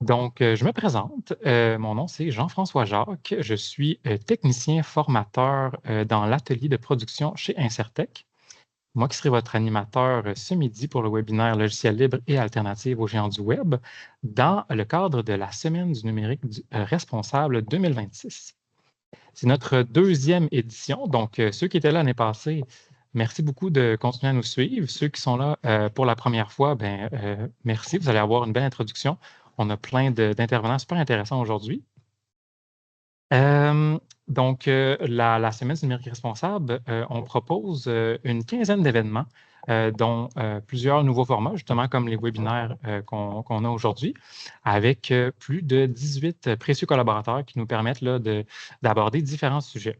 Je me présente. Mon nom, c'est Jean-François Jacques. Je suis technicien formateur dans l'atelier de production chez Incertec. Moi qui serai votre animateur ce midi pour le webinaire Logiciel libre et alternative aux géants du web dans le cadre de la Semaine du numérique responsable 2026. C'est notre deuxième édition, donc ceux qui étaient là l'année passée, merci beaucoup de continuer à nous suivre. Ceux qui sont là pour la première fois, merci, vous allez avoir une belle introduction. On a plein d'intervenants super intéressants aujourd'hui. La Semaine du numérique responsable, on propose une quinzaine d'événements, dont plusieurs nouveaux formats, justement comme les webinaires qu'on a aujourd'hui, avec plus de 18 précieux collaborateurs qui nous permettent là, d'aborder différents sujets.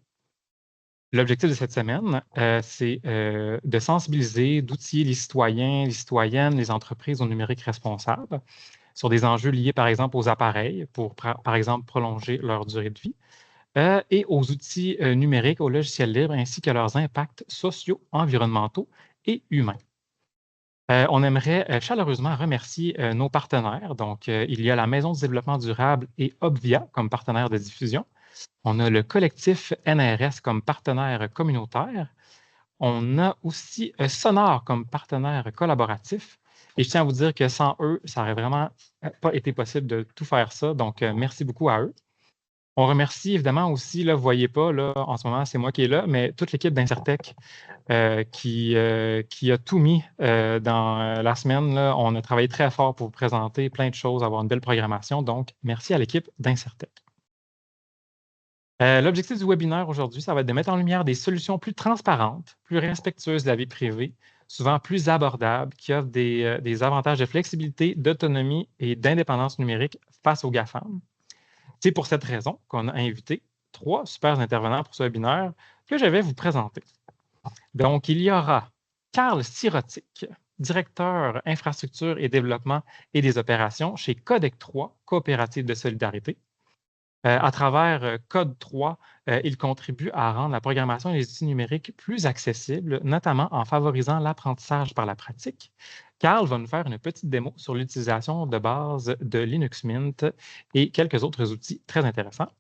L'objectif de cette semaine, c'est de sensibiliser, d'outiller les citoyens, les citoyennes, les entreprises au numérique responsable sur des enjeux liés, par exemple, aux appareils pour, par exemple, prolonger leur durée de vie et aux outils numériques, aux logiciels libres, ainsi que leurs impacts sociaux, environnementaux et humains. On aimerait chaleureusement remercier nos partenaires. Donc, il y a la Maison du développement durable et Obvia comme partenaire de diffusion. On a le collectif NRS comme partenaire communautaire. On a aussi Sonore comme partenaire collaboratif. Et je tiens à vous dire que sans eux, ça n'aurait vraiment pas été possible de tout faire ça. Donc, merci beaucoup à eux. On remercie évidemment aussi, là, vous ne voyez pas, là, en ce moment, c'est moi qui est là, mais toute l'équipe d'Incertec qui a tout mis dans la semaine. Là. On a travaillé très fort pour vous présenter plein de choses, avoir une belle programmation. Donc, merci à l'équipe d'Incertec. L'objectif du webinaire aujourd'hui, ça va être de mettre en lumière des solutions plus transparentes, plus respectueuses de la vie privée, souvent plus abordables, qui offrent des avantages de flexibilité, d'autonomie et d'indépendance numérique face aux GAFAM. C'est pour cette raison qu'on a invité 3 super intervenants pour ce webinaire que je vais vous présenter. Donc, il y aura Carl Sirotic, directeur infrastructure et développement et des opérations chez Codec 3, coopérative de solidarité. À travers Code 3, il contribue à rendre la programmation et les outils numériques plus accessibles, notamment en favorisant l'apprentissage par la pratique. Carl va nous faire une petite démo sur l'utilisation de base de Linux Mint et quelques autres outils très intéressants.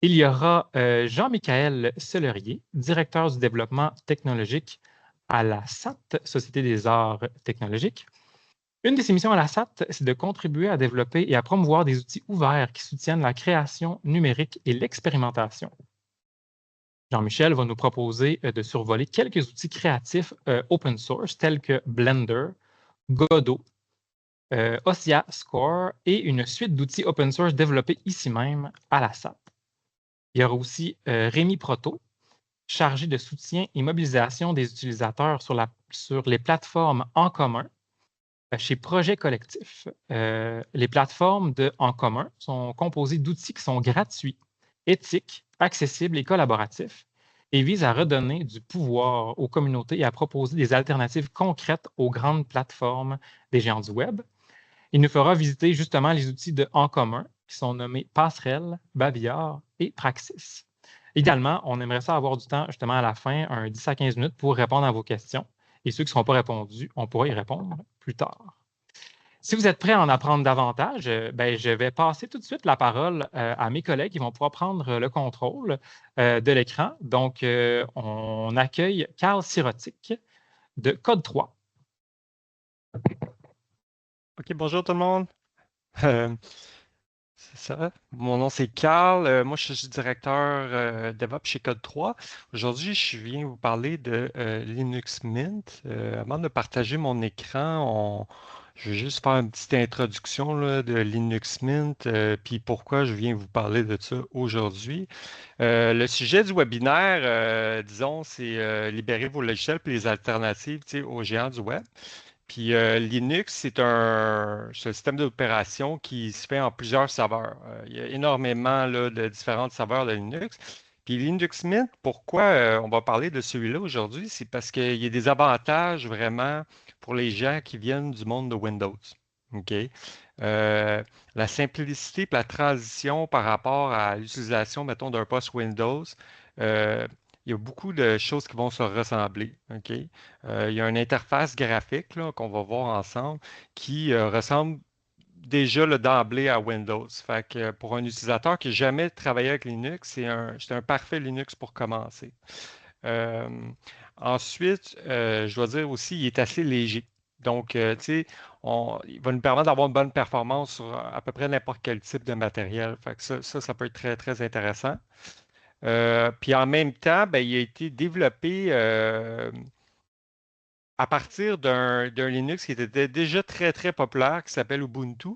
Il y aura Jean-Michael Sellerier, directeur du développement technologique à la SAT, Société des arts technologiques. Une de ses missions à la SAT, c'est de contribuer à développer et à promouvoir des outils ouverts qui soutiennent la création numérique et l'expérimentation. Jean-Michel va nous proposer de survoler quelques outils créatifs open source tels que Blender, Godot, Ossia Score et une suite d'outils open source développés ici même à la SAT. Il y aura aussi Rémi Proto, chargé de soutien et mobilisation des utilisateurs sur les plateformes en commun chez Projet Collectif. Les plateformes en commun sont composées d'outils qui sont gratuits, éthiques, accessibles et collaboratifs et visent à redonner du pouvoir aux communautés et à proposer des alternatives concrètes aux grandes plateformes des géants du web. Il nous fera visiter justement les outils en commun qui sont nommés Passerelle, Babillard et Praxis. Également, on aimerait ça avoir du temps justement à la fin, un 10 à 15 minutes pour répondre à vos questions. Et ceux qui ne seront pas répondus, on pourra y répondre plus tard. Si vous êtes prêts à en apprendre davantage, je vais passer tout de suite la parole à mes collègues qui vont pouvoir prendre le contrôle de l'écran. Donc, on accueille Carl Sirotic de Code 3. OK, bonjour tout le monde. C'est ça. Mon nom, c'est Carl. Moi, je suis directeur DevOps chez Code 3. Aujourd'hui, je viens vous parler de Linux Mint. Avant de partager mon écran, je vais juste faire une petite introduction là, de Linux Mint, puis pourquoi je viens vous parler de ça aujourd'hui. Le sujet du webinaire, disons, c'est libérer vos logiciels et les alternatives, tu sais, aux géants du web. Puis Linux, c'est un système d'opération qui se fait en plusieurs saveurs. Il y a énormément là, de différentes saveurs de Linux. Puis Linux Mint, pourquoi on va parler de celui-là aujourd'hui? C'est parce qu'il y a des avantages vraiment pour les gens qui viennent du monde de Windows. OK? La simplicité et la transition par rapport à l'utilisation, mettons, d'un poste Windows, euh, il y a beaucoup de choses qui vont se ressembler. OK? Il y a une interface graphique là, qu'on va voir ensemble qui ressemble déjà là, d'emblée à Windows. Fait que pour un utilisateur qui n'a jamais travaillé avec Linux, c'est un parfait Linux pour commencer. Euh, ensuite, je dois dire aussi, il est assez léger. Donc, tu sais, il va nous permettre d'avoir une bonne performance sur à peu près n'importe quel type de matériel. Fait que ça peut être très, très intéressant. Puis en même temps, ben, il a été développé à partir d'un Linux qui était déjà très, très populaire, qui s'appelle Ubuntu.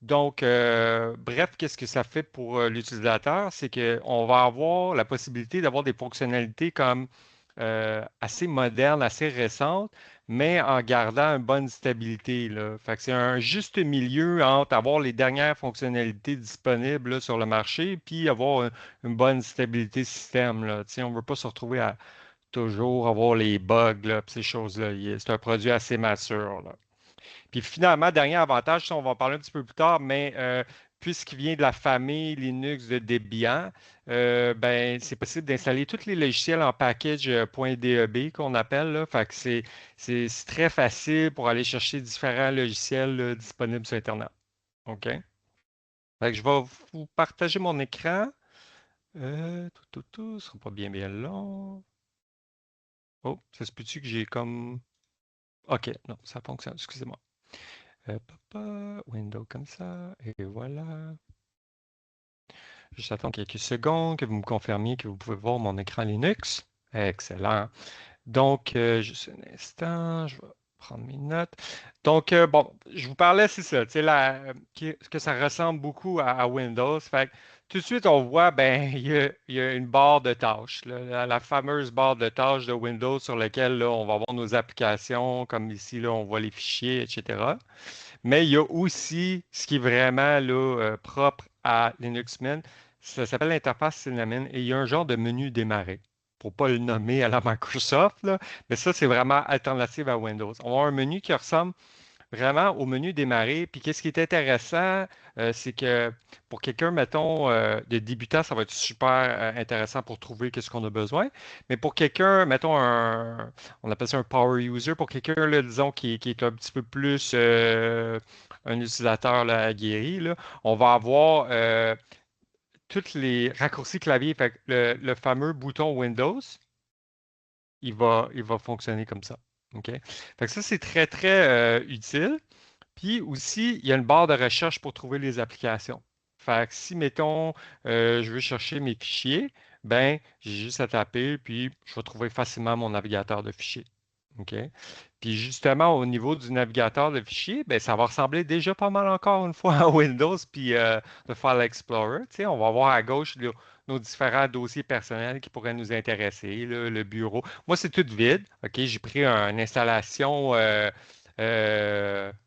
Donc, bref, qu'est-ce que ça fait pour l'utilisateur? C'est qu'on va avoir la possibilité d'avoir des fonctionnalités comme assez modernes, assez récentes, mais en gardant une bonne stabilité, là. Fait que c'est un juste milieu entre avoir les dernières fonctionnalités disponibles là, sur le marché, puis avoir une bonne stabilité système, là. Tu sais, on ne veut pas se retrouver à toujours avoir les bugs, là, puis ces choses-là. C'est un produit assez mature, là. Puis finalement, dernier avantage, ça, on va en parler un petit peu plus tard, mais puisqu'il vient de la famille Linux de Debian, ben, c'est possible d'installer tous les logiciels en package .deb qu'on appelle, là. Fait que c'est très facile pour aller chercher différents logiciels là, disponibles sur Internet. OK? Fait que je vais vous partager mon écran. Ce sera pas bien bien long. Oh, ça se peut-tu que j'ai comme... OK, non, ça fonctionne, excusez-moi. Window comme ça, et voilà. Juste attends quelques secondes que vous me confirmiez que vous pouvez voir mon écran Linux. Excellent. Donc, juste un instant, je vais prendre mes notes. Donc, bon, je vous parlais, c'est ça, tu sais, que ça ressemble beaucoup à Windows. Fait que tout de suite, on voit, ben, il y a une barre de tâches, là, la fameuse barre de tâches de Windows sur laquelle, là, on va avoir nos applications, comme ici, là, on voit les fichiers, etc. Mais il y a aussi ce qui est vraiment là, propre à Linux Mint. Ça s'appelle l'interface Cinnamon et il y a un genre de menu démarrer. Pour ne pas le nommer à la Microsoft, là, mais ça, c'est vraiment alternative à Windows. On va avoir un menu qui ressemble vraiment au menu démarrer. Puis qu'est-ce qui est intéressant, c'est que pour quelqu'un, mettons, de débutant, ça va être super intéressant pour trouver qu'est-ce qu'on a besoin. Mais pour quelqu'un, mettons, on appelle ça un power user, pour quelqu'un, là, disons, qui est un petit peu plus un utilisateur là, aguerri, là, on va avoir tous les raccourcis clavier. Fait que le fameux bouton Windows, il va fonctionner comme ça. OK? Fait que ça, c'est très, très utile. Puis aussi, il y a une barre de recherche pour trouver les applications. Fait que si, mettons, je veux chercher mes fichiers, ben, j'ai juste à taper, puis je vais trouver facilement mon navigateur de fichiers. OK? Puis justement, au niveau du navigateur de fichiers, ben, ça va ressembler déjà pas mal encore une fois à Windows, puis le File Explorer. Tu sais, on va voir à gauche nos différents dossiers personnels qui pourraient nous intéresser, là, le bureau. Moi, c'est tout vide. OK? J'ai pris une installation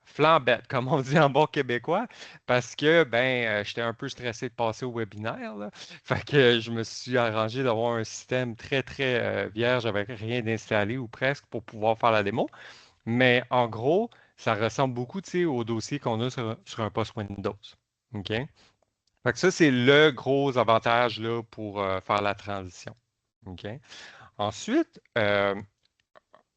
flambette, comme on dit en bon québécois, parce que ben, j'étais un peu stressé de passer au webinaire, là. Fait que je me suis arrangé d'avoir un système très, très vierge avec rien d'installé ou presque pour pouvoir faire la démo. Mais en gros, ça ressemble beaucoup, tu sais, au dossier qu'on a sur un poste Windows. OK? Fait que ça, c'est le gros avantage là, pour faire la transition. OK? Ensuite,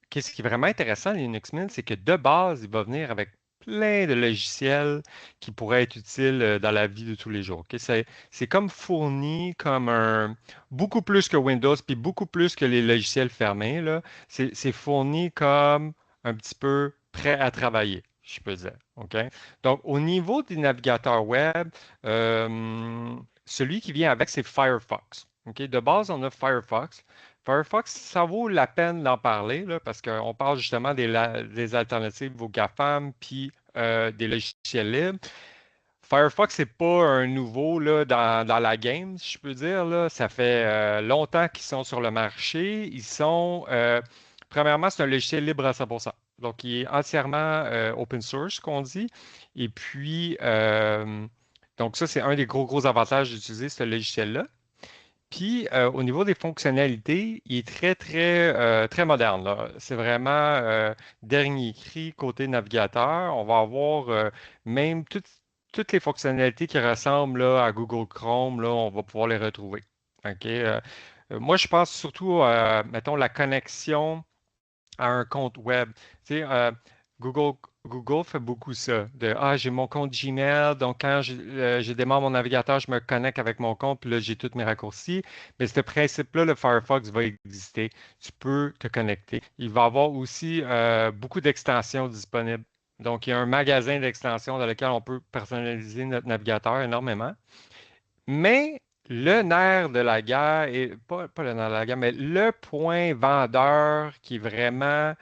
qu'est-ce qui est vraiment intéressant, Linux Mint, c'est que de base, il va venir avec plein de logiciels qui pourraient être utiles dans la vie de tous les jours. OK? C'est comme fourni comme beaucoup plus que Windows, puis beaucoup plus que les logiciels fermés, là. C'est fourni comme un petit peu prêt à travailler, je peux dire. OK? Donc, au niveau des navigateurs web, celui qui vient avec, c'est Firefox. OK? De base, on a Firefox. Firefox, ça vaut la peine d'en parler là, parce qu'on parle justement des alternatives aux GAFAM puis des logiciels libres. Firefox, c'est pas un nouveau là, dans la game, si je peux dire. Là. Ça fait longtemps qu'ils sont sur le marché. Premièrement, c'est un logiciel libre à 100%. Donc, il est entièrement open source, qu'on dit. Et puis, donc ça, c'est un des gros, gros avantages d'utiliser ce logiciel-là. Puis, au niveau des fonctionnalités, il est très, très, très moderne, là. C'est vraiment dernier cri côté navigateur. On va avoir même toutes les fonctionnalités qui ressemblent là, à Google Chrome, là, on va pouvoir les retrouver. OK? Moi, je pense surtout à, mettons, la connexion à un compte web. Tu sais, Google fait beaucoup ça. J'ai mon compte Gmail, donc quand je démarre mon navigateur, je me connecte avec mon compte, puis là, j'ai tous mes raccourcis. Mais ce principe-là, le Firefox va exister. Tu peux te connecter. Il va y avoir aussi beaucoup d'extensions disponibles. Donc, il y a un magasin d'extensions dans lequel on peut personnaliser notre navigateur énormément. Mais le nerf de la guerre, et pas le nerf de la guerre, mais le point vendeur qui est vraiment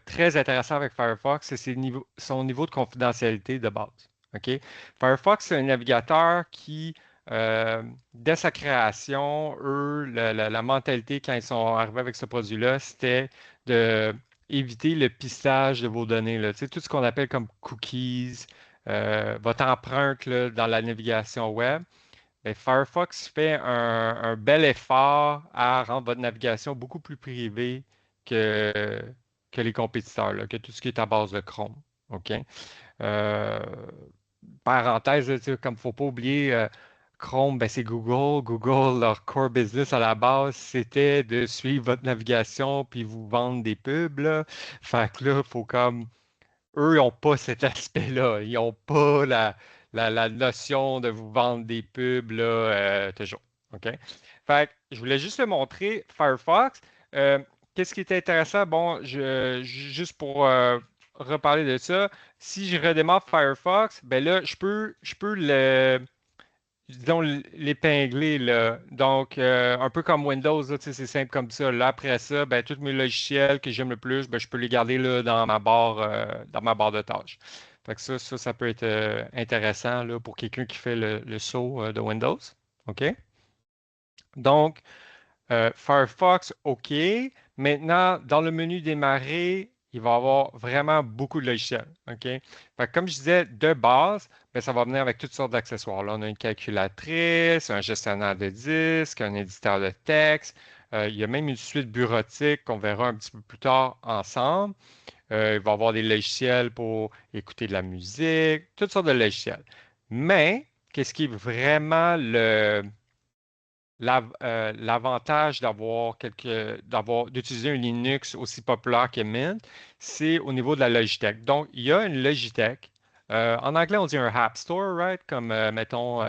très intéressant avec Firefox, c'est son niveau de confidentialité de base. OK? Firefox, c'est un navigateur qui, dès sa création, eux, la mentalité quand ils sont arrivés avec ce produit-là, c'était de éviter le pistage de vos données, là. Tu sais, tout ce qu'on appelle comme cookies, votre empreinte là, dans la navigation web. Ben, Firefox fait un bel effort à rendre votre navigation beaucoup plus privée que, que les compétiteurs, là, que tout ce qui est à base de Chrome. OK? Euh, parenthèse, là, tu sais, comme il ne faut pas oublier, Chrome, ben, c'est Google. Google, leur core business à la base, c'était de suivre votre navigation puis vous vendre des pubs, là. Fait que là, il faut comme eux, ils n'ont pas cet aspect-là. Ils n'ont pas la notion de vous vendre des pubs là, toujours. OK? Fait que je voulais juste te montrer Firefox. Euh, Qu'est-ce qui est intéressant? Bon, juste pour reparler de ça, si je redémarre Firefox, ben là, je peux disons, l'épingler, là. Donc, un peu comme Windows, là, tu sais, c'est simple comme ça. Là, après ça, ben, tous mes logiciels que j'aime le plus, ben, je peux les garder là, dans ma barre de tâches. Fait que ça peut être intéressant là, pour quelqu'un qui fait le saut de Windows. OK? Donc, Firefox, OK. Maintenant, dans le menu démarrer, il va y avoir vraiment beaucoup de logiciels. OK? Fait que comme je disais, de base, ben, ça va venir avec toutes sortes d'accessoires. Là, on a une calculatrice, un gestionnaire de disques, un éditeur de texte. Il y a même une suite bureautique qu'on verra un petit peu plus tard ensemble. Il va y avoir des logiciels pour écouter de la musique, toutes sortes de logiciels. Mais, qu'est-ce qui est vraiment l'avantage d'utiliser un Linux aussi populaire que Mint, c'est au niveau de la Logitech. Donc, il y a une Logitech. En anglais, on dit un App Store, right? Comme, mettons,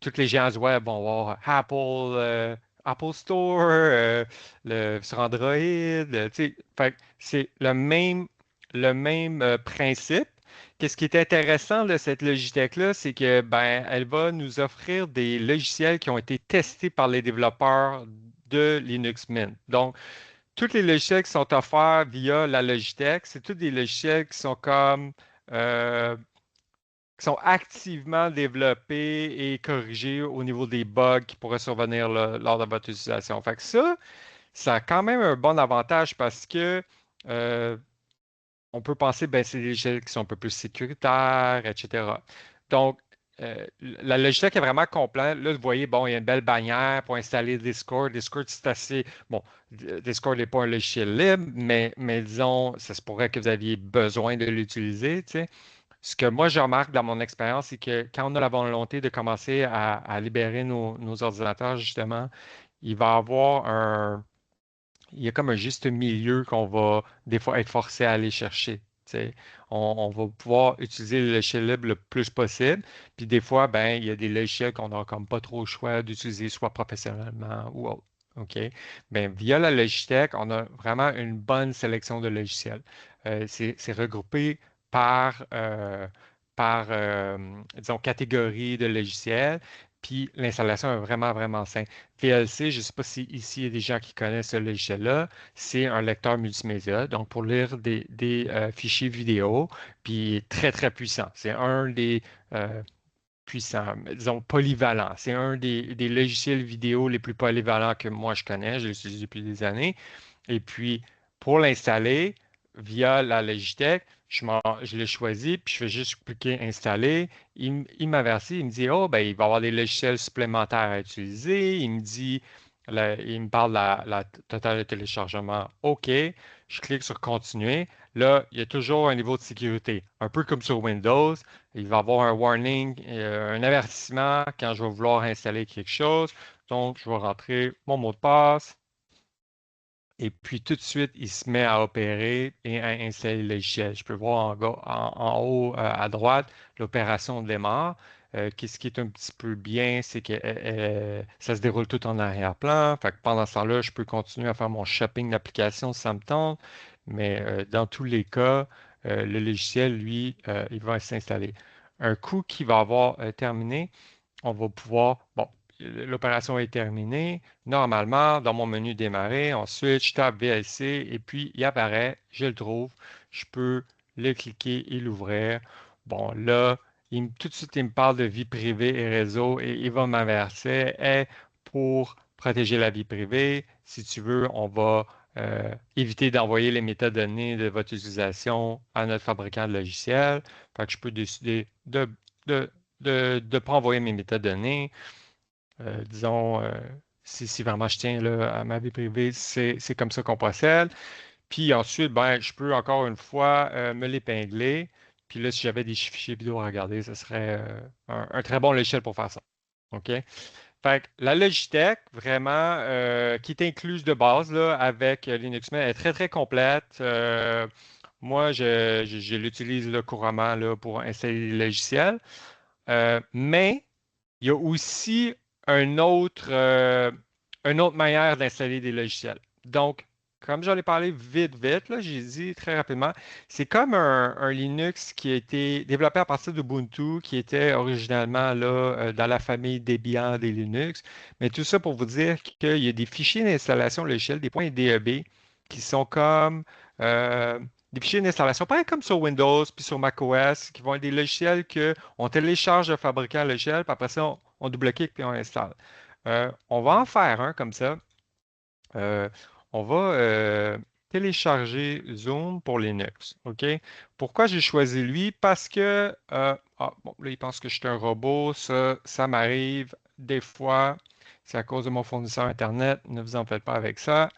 tous les géants du web vont avoir Apple Store, sur Android. Tu sais, fait que c'est le même principe. Qu'est-ce qui est intéressant de cette Logitech-là, c'est que ben, elle va nous offrir des logiciels qui ont été testés par les développeurs de Linux Mint. Donc, tous les logiciels qui sont offerts via la Logitech, c'est tous des logiciels qui sont euh, qui sont activement développés et corrigés au niveau des bugs qui pourraient survenir là, lors de votre utilisation. Fait que ça a quand même un bon avantage parce que euh, on peut penser, ben, c'est des logiciels qui sont un peu plus sécuritaires, etc. Donc, la Logitech est vraiment complète. Là, vous voyez, bon, il y a une belle bannière pour installer Discord. Discord, c'est assez. Bon, Discord n'est pas un logiciel libre, mais disons, ça se pourrait que vous aviez besoin de l'utiliser, tu sais. Ce que moi, je remarque dans mon expérience, c'est que quand on a la volonté de commencer à libérer nos ordinateurs, justement, il va y avoir il y a comme un juste milieu qu'on va des fois être forcé à aller chercher. Tu sais. On va pouvoir utiliser le logiciel libre le plus possible. Puis des fois, ben, il y a des logiciels qu'on n'a comme pas trop le choix d'utiliser, soit professionnellement ou autre. OK? Ben, via la Logitech, on a vraiment une bonne sélection de logiciels. C'est regroupé par disons, catégorie de logiciels. Puis l'installation est vraiment, vraiment simple. VLC, je ne sais pas si ici il y a des gens qui connaissent ce logiciel-là, c'est un lecteur multimédia, donc pour lire des fichiers vidéo, puis très, très puissant. C'est un des puissants, disons polyvalents. C'est un des logiciels vidéo les plus polyvalents que moi je connais, je l'utilise depuis des années. Et puis, pour l'installer via la Logitech, je l'ai choisi, puis je fais juste cliquer Installer. Il m'avertit, il me dit, oh, ben, il va y avoir des logiciels supplémentaires à utiliser. Il me dit, il me parle de la totale de téléchargement. OK. Je clique sur Continuer. Là, il y a toujours un niveau de sécurité. Un peu comme sur Windows, il va y avoir un warning, un avertissement quand je vais vouloir installer quelque chose. Donc, je vais rentrer mon mot de passe. Et puis tout de suite, il se met à opérer et à installer le logiciel. Je peux voir en haut à droite, l'opération démarre. Ce qui est un petit peu bien, c'est que ça se déroule tout en arrière-plan. Fait que pendant ce temps-là, je peux continuer à faire mon shopping d'applications si ça me tente. Mais dans tous les cas, le logiciel, lui, il va s'installer. Un coup qui va avoir terminé, on va pouvoir, bon, l'opération est terminée. Normalement, dans mon menu démarrer, ensuite, je tape VLC et puis il apparaît, je le trouve, je peux le cliquer et l'ouvrir. Bon, là, tout de suite, il me parle de vie privée et réseau et il va m'avertir, hey, pour protéger la vie privée, si tu veux, on va éviter d'envoyer les métadonnées de votre utilisation à notre fabricant de logiciels. Fait que je peux décider de ne pas envoyer mes métadonnées. Disons, si vraiment je tiens là, à ma vie privée, c'est comme ça qu'on procède. Puis ensuite, ben, je peux encore une fois me l'épingler. Puis là, si j'avais des fichiers vidéo à regarder, ce serait un très bon logiciel pour faire ça. OK? Fait que la Logitech, vraiment, qui est incluse de base là, avec Linux Mint, est très, très complète. Moi, je l'utilise là, couramment là, pour installer les logiciels. Mais il y a aussi une autre manière d'installer des logiciels. Donc, comme j'en ai parlé vite, là, j'ai dit très rapidement, c'est comme un Linux qui a été développé à partir d'Ubuntu, qui était originalement là, dans la famille Debian des Linux. Mais tout ça pour vous dire qu'il y a des fichiers d'installation logicielle, des .deb, qui sont comme des fichiers d'installation, pas comme sur Windows puis sur macOS, qui vont être des logiciels qu'on télécharge le fabricant logiciel, puis après ça, on double-clique puis on installe. On va en faire un comme ça. Euh, on va télécharger Zoom pour Linux. OK? Pourquoi j'ai choisi lui? Parce que, bon, là, il pense que je suis un robot. Ça m'arrive des fois. C'est à cause de mon fournisseur Internet. Ne vous en faites pas avec ça.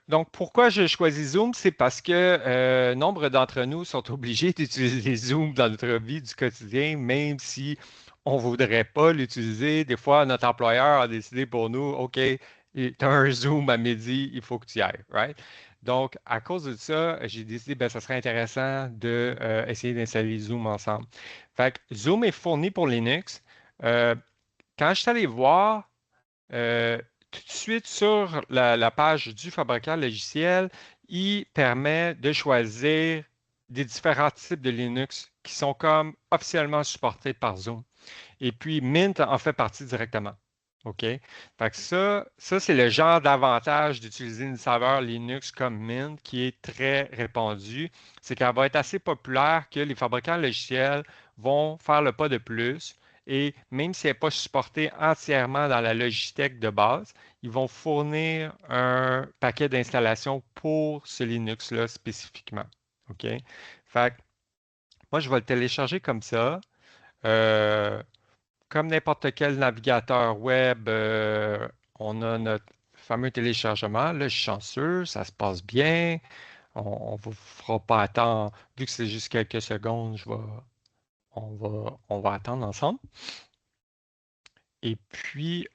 Donc, pourquoi j'ai choisi Zoom? C'est parce que nombre d'entre nous sont obligés d'utiliser Zoom dans notre vie du quotidien, même si on ne voudrait pas l'utiliser. Des fois, notre employeur a décidé pour nous, OK, tu as un Zoom à midi, il faut que tu y ailles, right? Donc, à cause de ça, j'ai décidé, ben, ça serait intéressant de essayer d'installer Zoom ensemble. Fait que Zoom est fourni pour Linux. Euh, Quand je suis allé voir, euh, tout de suite sur la page du fabricant logiciel, il permet de choisir des différents types de Linux qui sont comme officiellement supportés par Zoom. Et puis Mint en fait partie directement. OK? Fait que ça c'est le genre d'avantage d'utiliser une serveur Linux comme Mint qui est très répandu. C'est qu'elle va être assez populaire que les fabricants logiciels vont faire le pas de plus. Et même si elle n'est pas supportée entièrement dans la Logitech de base, ils vont fournir un paquet d'installation pour ce Linux-là spécifiquement. OK? Fait que moi, je vais le télécharger comme ça. Euh, Comme n'importe quel navigateur web, on a notre fameux téléchargement. Là, je suis chanceux, ça se passe bien. On ne vous fera pas attendre. Vu que c'est juste quelques secondes, on va attendre ensemble. Et puis,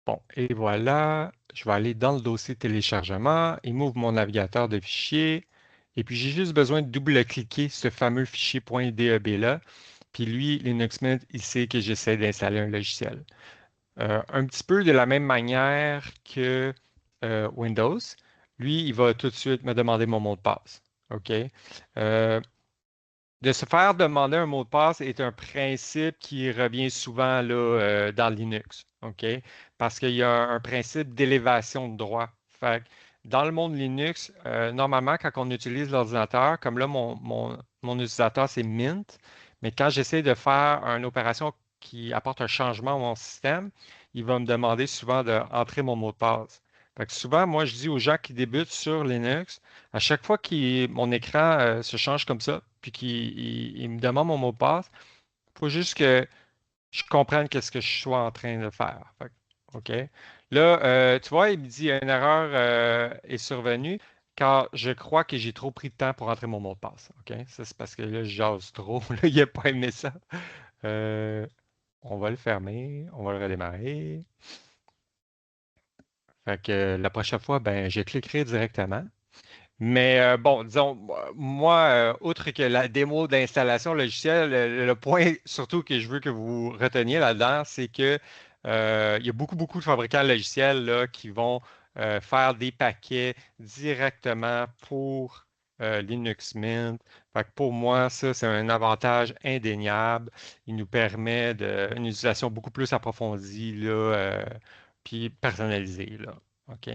bon, et voilà, je vais aller dans le dossier téléchargement. Il m'ouvre mon navigateur de fichiers. Et puis, j'ai juste besoin de double-cliquer ce fameux fichier .deb là. Puis lui, Linux Mint, il sait que j'essaie d'installer un logiciel. Un petit peu de la même manière que Windows. Lui, il va tout de suite me demander mon mot de passe. OK? Euh, de se faire demander un mot de passe est un principe qui revient souvent là, dans Linux. OK? Parce qu'il y a un principe d'élévation de droit. Fait que dans le monde Linux, normalement, quand on utilise l'ordinateur, comme là, mon utilisateur, c'est Mint, mais quand j'essaie de faire une opération qui apporte un changement à mon système, il va me demander souvent d'entrer mon mot de passe. Fait que souvent, moi, je dis aux gens qui débutent sur Linux, à chaque fois que mon écran se change comme ça, puis qu'il me demande mon mot de passe, il faut juste que je comprenne qu'est-ce que je suis en train de faire. Fait OK. Là, tu vois, il me dit une erreur est survenue car je crois que j'ai trop pris de temps pour entrer mon mot de passe. OK? Ça, c'est parce que là, je jase trop. Là, il n'a pas aimé ça. Euh, on va le fermer. On va le redémarrer. Fait que la prochaine fois, ben, je cliquerai directement. Mais bon, disons, moi, outre que la démo d'installation logicielle, le point surtout que je veux que vous reteniez là-dedans, c'est que il y a beaucoup de fabricants de logiciels là, qui vont faire des paquets directement pour Linux Mint. Fait que pour moi, ça, c'est un avantage indéniable. Il nous permet une utilisation beaucoup plus approfondie là, puis personnalisée là. OK?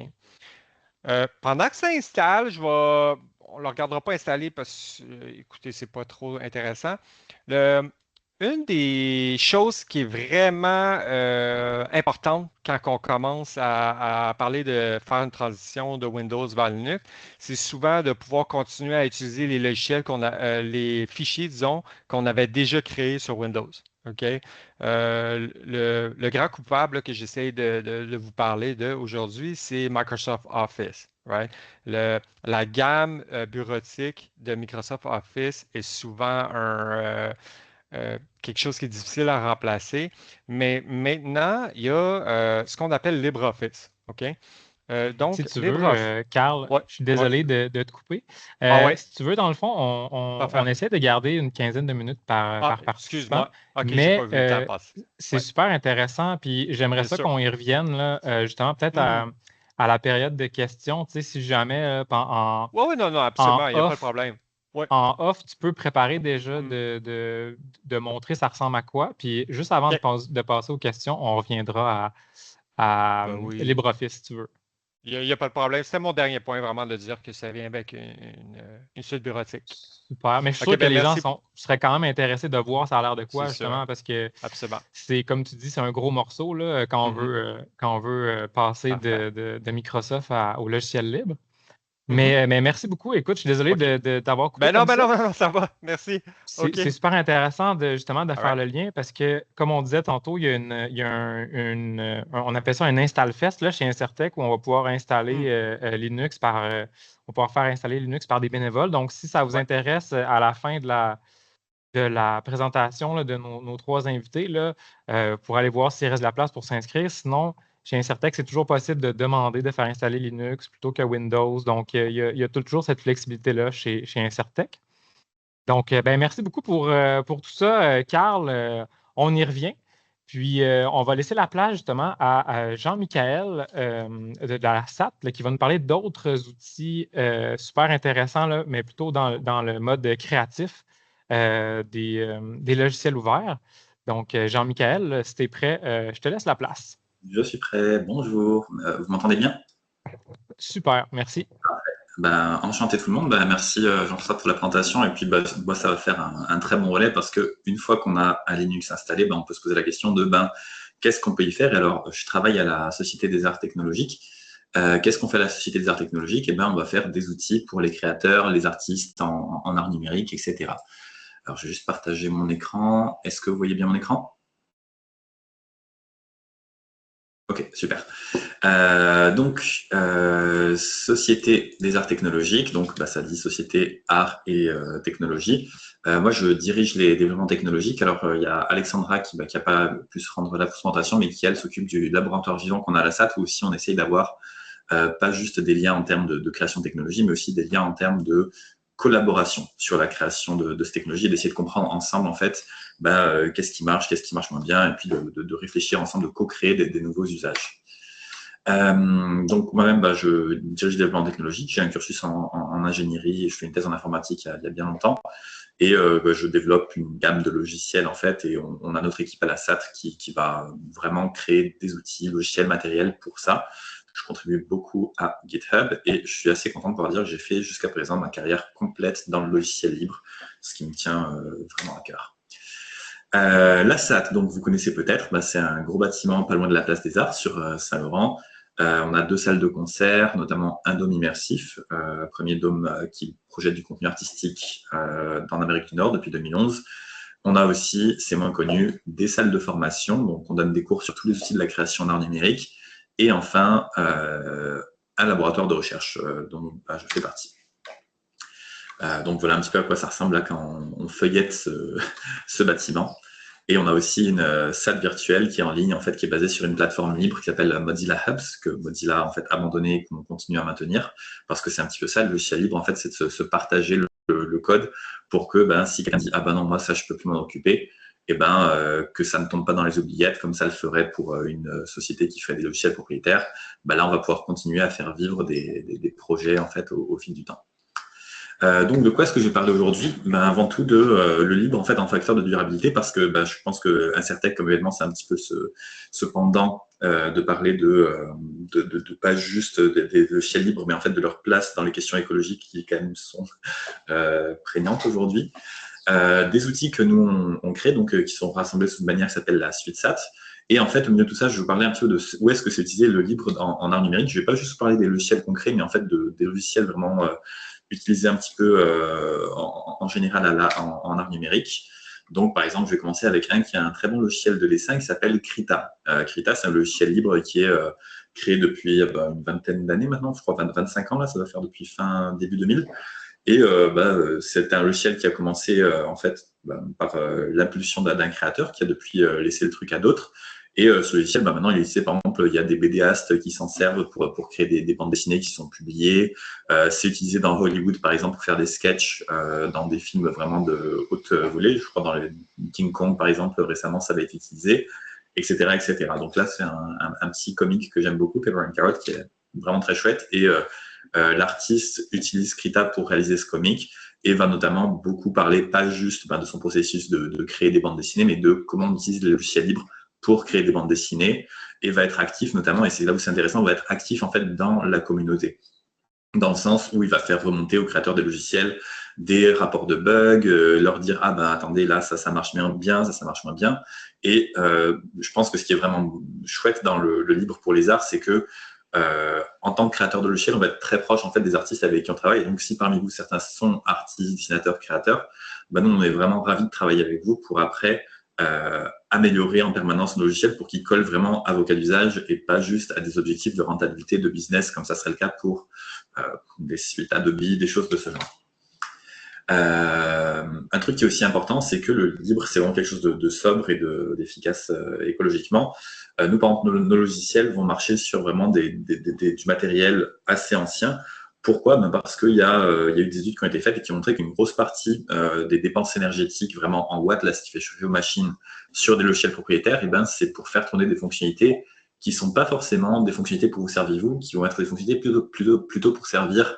Pendant que ça installe, on ne le regardera pas installer parce que, écoutez, c'est pas trop intéressant. Le- une des choses qui est vraiment importante quand on commence à parler de faire une transition de Windows vers Linux, c'est souvent de pouvoir continuer à utiliser les logiciels les fichiers, disons, qu'on avait déjà créés sur Windows. OK? Le grand coupable là, que j'essaie de vous parler de aujourd'hui, c'est Microsoft Office. Right? La gamme bureautique de Microsoft Office est souvent quelque chose qui est difficile à remplacer. Mais maintenant, il y a ce qu'on appelle LibreOffice. OK? Si Donc, tu veux, LibreOffice. Carl, Ouais, je suis ouais. désolé de te couper. Ah ouais, Si tu veux, dans le fond, parfait. on essaie de garder une quinzaine de minutes Ah, par participant, excuse-moi. OK, j'ai pas mais vu le temps passer. c'est Ouais, super intéressant. Puis j'aimerais bien ça sûr. qu'on y revienne, là, justement, peut-être Mhm. à la période de questions. Tu sais, si jamais Ouais, ouais, non, non, en absolument, il n'y a pas de off, problème. Ouais. en off, tu peux préparer déjà Mhm. de montrer ça ressemble à quoi. Puis juste avant OK. de passer aux questions, on reviendra à Ben oui. LibreOffice, si tu veux. Il y a pas de problème. C'était mon dernier point, vraiment, de dire que ça vient avec une suite bureautique. Super. Mais je suis OK, sûr que ben les gens merci. seraient quand même intéressés de voir ça a l'air de C'est quoi, sûr. justement, parce que Absolument. c'est, comme tu dis, c'est un gros morceau là, Mhm. quand on veut passer Parfait. de Microsoft au logiciel libre. Mhm. Mais merci beaucoup. Écoute, je suis désolé OK. de t'avoir coupé comme Ben non, ça. ben non, ça va. Merci. OK. C'est super intéressant justement de All faire right. le lien parce que, comme on disait tantôt, il y a on appelle ça un install fest là, chez Incertec où on va pouvoir installer Hmm. Linux on va pouvoir faire installer Linux par des bénévoles. Donc, si ça vous Ouais. intéresse à la fin de la présentation là, de nos trois invités, là, pour aller voir s'il reste de la place pour s'inscrire. Sinon, chez Incertec, c'est toujours possible de demander de faire installer Linux plutôt que Windows. Donc, il y a toujours cette flexibilité-là chez Incertec. Donc, ben, merci beaucoup pour tout ça, Carl. On y revient. Puis, on va laisser la place justement à Jean-Michel de la SAT là, qui va nous parler d'autres outils super intéressants, là, mais plutôt dans le mode créatif des logiciels ouverts. Donc, Jean-Michel, si tu es prêt, je te laisse la place. Je suis prêt. Bonjour. Vous m'entendez bien? Super, merci. Ben, enchanté tout le monde. Ben, merci Jean-François pour la présentation. Et puis, ben, moi, ça va faire un très bon relais parce que une fois qu'on a un Linux installé, ben, on peut se poser la question de qu'est-ce qu'on peut y faire? Et alors, je travaille à la Société des Arts Technologiques. Qu'est-ce qu'on fait à la Société des Arts Technologiques? Eh ben, on va faire des outils pour les créateurs, les artistes en art numérique, etc. Alors, je vais juste partager mon écran. Est-ce que vous voyez bien mon écran? Ok, super. Société des arts technologiques, donc ça dit Société Arts et Technologie. Moi, je dirige les développements technologiques. Alors, il y a Alexandra qui n'a pas pu se rendre là pour cette présentation, mais qui, elle, s'occupe du laboratoire vivant qu'on a à la SAT, où aussi on essaye d'avoir pas juste des liens en termes de création de technologie, mais aussi des liens en termes de collaboration sur la création de ces technologies et d'essayer de comprendre ensemble, en fait, qu'est-ce qui marche moins bien, et puis de réfléchir ensemble, de co-créer des nouveaux usages. Donc moi-même, je dirige le développement technologique. J'ai un cursus en ingénierie. Je fais une thèse en informatique il y a bien longtemps. Et je développe une gamme de logiciels en fait. Et on a notre équipe à la SAT qui va vraiment créer des outils logiciels, matériels pour ça. Je contribue beaucoup à GitHub et je suis assez content de pouvoir dire que j'ai fait jusqu'à présent ma carrière complète dans le logiciel libre, ce qui me tient vraiment à cœur. La SAT, donc vous connaissez peut-être, c'est un gros bâtiment pas loin de la place des Arts sur Saint-Laurent. On a 2 salles de concert, notamment un dôme immersif, premier dôme qui projette du contenu artistique dans l'Amérique du Nord depuis 2011. On a aussi, c'est moins connu, des salles de formation, donc on donne des cours sur tous les outils de la création d'art numérique. Et enfin, un laboratoire de recherche dont je fais partie. Donc voilà un petit peu à quoi ça ressemble là quand on feuillette ce bâtiment. Et on a aussi une SAT virtuelle qui est en ligne, en fait, qui est basée sur une plateforme libre qui s'appelle Mozilla Hubs, que Mozilla a en fait abandonné et qu'on continue à maintenir, parce que c'est un petit peu ça, le logiciel libre, en fait, c'est de se partager le code pour que si quelqu'un dit « Ah ben non, moi ça, je peux plus m'en occuper », et que ça ne tombe pas dans les oubliettes, comme ça le ferait pour une société qui fait des logiciels propriétaires. Là, on va pouvoir continuer à faire vivre des projets en fait au fil du temps. Donc, de quoi est-ce que je vais parler aujourd'hui? Avant tout, le libre en fait en facteur de durabilité, parce que je pense que Incertec comme événement, c'est un petit peu ce pendant de parler de pas juste des logiciels libres, mais en fait de leur place dans les questions écologiques qui quand même sont prégnantes aujourd'hui. Des outils que nous on crée, donc qui sont rassemblés sous une bannière qui s'appelle la suite SAT. Et en fait, au milieu de tout ça, je vais vous parler un petit peu de où est-ce que c'est utilisé le libre en art numérique. Je ne vais pas juste vous parler des logiciels concrets, mais en fait des logiciels vraiment utilisés un petit peu en général en art numérique. Donc, par exemple, je vais commencer avec un qui a un très bon logiciel de dessin qui s'appelle Krita. Krita, c'est un logiciel libre qui est créé depuis une vingtaine d'années maintenant, je crois 25 ans, là, ça doit faire depuis début 2000. Et c'est un logiciel qui a commencé en fait par l'impulsion d'un créateur qui a depuis laissé le truc à d'autres. Et ce logiciel, maintenant, il est utilisé, par exemple, il y a des BDastes qui s'en servent pour créer des bandes dessinées qui sont publiées. C'est utilisé dans Hollywood, par exemple, pour faire des sketchs dans des films vraiment de haute volée. Je crois dans les King Kong, par exemple, récemment, ça avait été utilisé, etc., etc. Donc là, c'est un petit comique que j'aime beaucoup, Pepper and Carrot, qui est vraiment très chouette. Et l'artiste utilise Krita pour réaliser ce comic et va notamment beaucoup parler, pas juste de son processus de créer des bandes dessinées, mais de comment on utilise les logiciels libres pour créer des bandes dessinées, et va être actif notamment, et c'est là où c'est intéressant, va être actif en fait dans la communauté, dans le sens où il va faire remonter aux créateurs des logiciels des rapports de bugs, leur dire « Ah attendez, là, ça marche bien, ça marche moins bien ». Et je pense que ce qui est vraiment chouette dans le libre pour les arts, c'est que en tant que créateur de logiciels, on va être très proche en fait des artistes avec qui on travaille. Et donc, si parmi vous certains sont artistes, dessinateurs, créateurs, nous on est vraiment ravis de travailler avec vous pour après améliorer en permanence nos logiciels pour qu'ils collent vraiment à vos cas d'usage et pas juste à des objectifs de rentabilité, de business, comme ça serait le cas pour des suites Adobe, des choses de ce genre. Un truc qui est aussi important, c'est que le libre, c'est vraiment quelque chose de sobre et d'efficace écologiquement. Nous, par exemple, nos logiciels vont marcher sur vraiment du matériel assez ancien. Pourquoi? Parce qu'il y a eu des études qui ont été faites et qui ont montré qu'une grosse partie des dépenses énergétiques vraiment en watts, là, ce qui fait chauffer aux machines sur des logiciels propriétaires, c'est pour faire tourner des fonctionnalités qui ne sont pas forcément des fonctionnalités pour vous servir vous, qui vont être des fonctionnalités plutôt pour servir,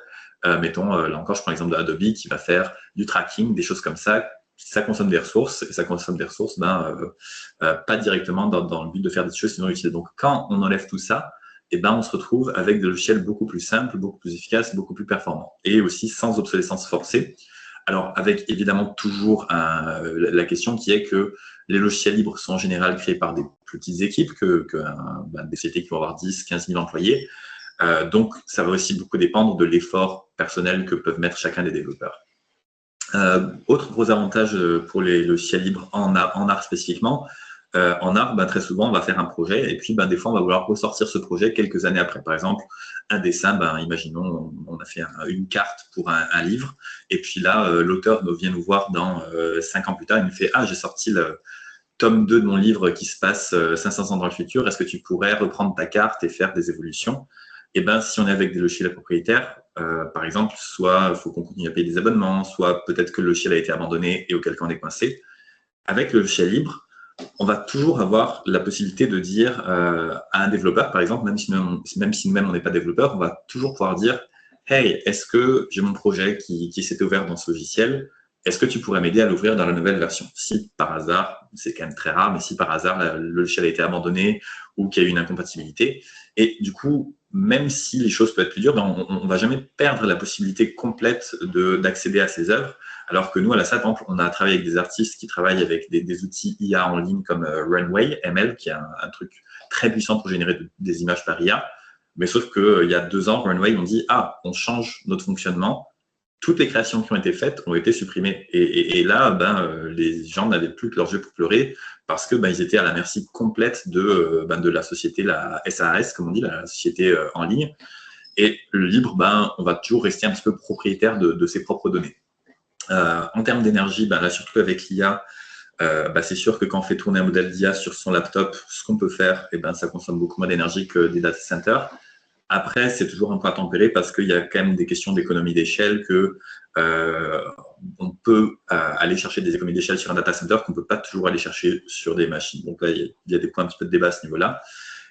mettons, là encore, je prends l'exemple d'Adobe qui va faire du tracking, des choses comme ça. Ça consomme des ressources, et ça consomme des ressources pas directement dans le but de faire des choses sinon utiles. Donc, quand on enlève tout ça, on se retrouve avec des logiciels beaucoup plus simples, beaucoup plus efficaces, beaucoup plus performants. Et aussi sans obsolescence forcée. Alors, avec évidemment toujours la question qui est que les logiciels libres sont en général créés par des petites équipes, des sociétés qui vont avoir 10, 15 000 employés. Donc, ça va aussi beaucoup dépendre de l'effort personnel que peuvent mettre chacun des développeurs. Autre gros avantage pour les logiciels libres en art spécifiquement, en art, très souvent, on va faire un projet et puis des fois, on va vouloir ressortir ce projet quelques années après. Par exemple, un dessin, imaginons, on a fait une carte pour un livre et puis là, l'auteur vient nous voir dans 5 ans plus tard, il nous fait « Ah, j'ai sorti le tome 2 de mon livre qui se passe 500 ans dans le futur, est-ce que tu pourrais reprendre ta carte et faire des évolutions ?» Et si on est avec des logiciels propriétaires, par exemple, soit il faut qu'on continue à payer des abonnements, soit peut-être que le logiciel a été abandonné et auquel cas on est coincé. Avec le logiciel libre, on va toujours avoir la possibilité de dire à un développeur, par exemple, même si nous-mêmes on n'est pas développeur, on va toujours pouvoir dire « Hey, est-ce que j'ai mon projet qui s'est ouvert dans ce logiciel? Est-ce que tu pourrais m'aider à l'ouvrir dans la nouvelle version ?» Si par hasard, c'est quand même très rare, mais si par hasard le logiciel a été abandonné ou qu'il y a eu une incompatibilité. Et du coup, même si les choses peuvent être plus dures, on ne va jamais perdre la possibilité complète d'accéder à ces œuvres. Alors que nous, à la SAT, par exemple, on a travaillé avec des artistes qui travaillent avec des outils IA en ligne comme Runway ML, qui est un truc très puissant pour générer des images par IA. Mais sauf qu'il y a 2 ans, Runway, on dit « Ah, on change notre fonctionnement. » Toutes les créations qui ont été faites ont été supprimées. Et là, les gens n'avaient plus que leurs yeux pour pleurer parce que ils étaient à la merci complète de la société, la SaaS, comme on dit, la société en ligne. Et le libre, on va toujours rester un petit peu propriétaire de ses propres données. En termes d'énergie, là, surtout avec l'IA, c'est sûr que quand on fait tourner un modèle d'IA sur son laptop, ce qu'on peut faire, ça consomme beaucoup moins d'énergie que des data centers. Après, c'est toujours un point à tempérer parce qu'il y a quand même des questions d'économie d'échelle que on peut aller chercher des économies d'échelle sur un data center qu'on ne peut pas toujours aller chercher sur des machines. Donc là, il y a des points un petit peu de débat à ce niveau-là.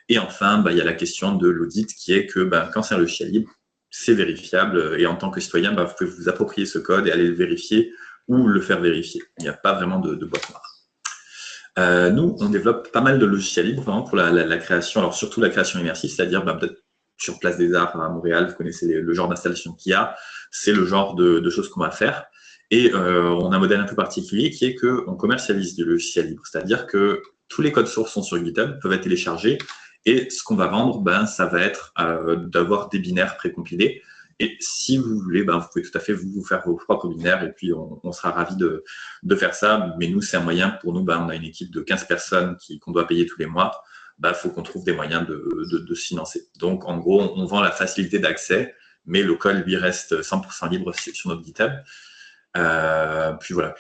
Et enfin, il y a la question de l'audit qui est que quand c'est un logiciel libre, c'est vérifiable et en tant que citoyen, vous pouvez vous approprier ce code et aller le vérifier ou le faire vérifier. Il n'y a pas vraiment de boîte noire. Nous, on développe pas mal de logiciels libres vraiment pour la création, alors surtout la création immersive, c'est-à-dire peut-être sur Place des Arts à Montréal, vous connaissez le genre d'installation qu'il y a, c'est le genre de choses qu'on va faire. Et on a un modèle un peu particulier qui est qu'on commercialise du logiciel libre, c'est-à-dire que tous les codes sources sont sur GitHub, peuvent être téléchargés, et ce qu'on va vendre, ça va être d'avoir des binaires précompilés. Et si vous voulez, vous pouvez tout à fait vous faire vos propres binaires, et puis on sera ravis de faire ça. Mais nous, c'est un moyen pour nous, on a une équipe de 15 personnes qu'on doit payer tous les mois. Faut qu'on trouve des moyens de se financer. Donc, en gros, on vend la facilité d'accès, mais le code, lui, reste 100% libre sur notre GitHub. Puis voilà,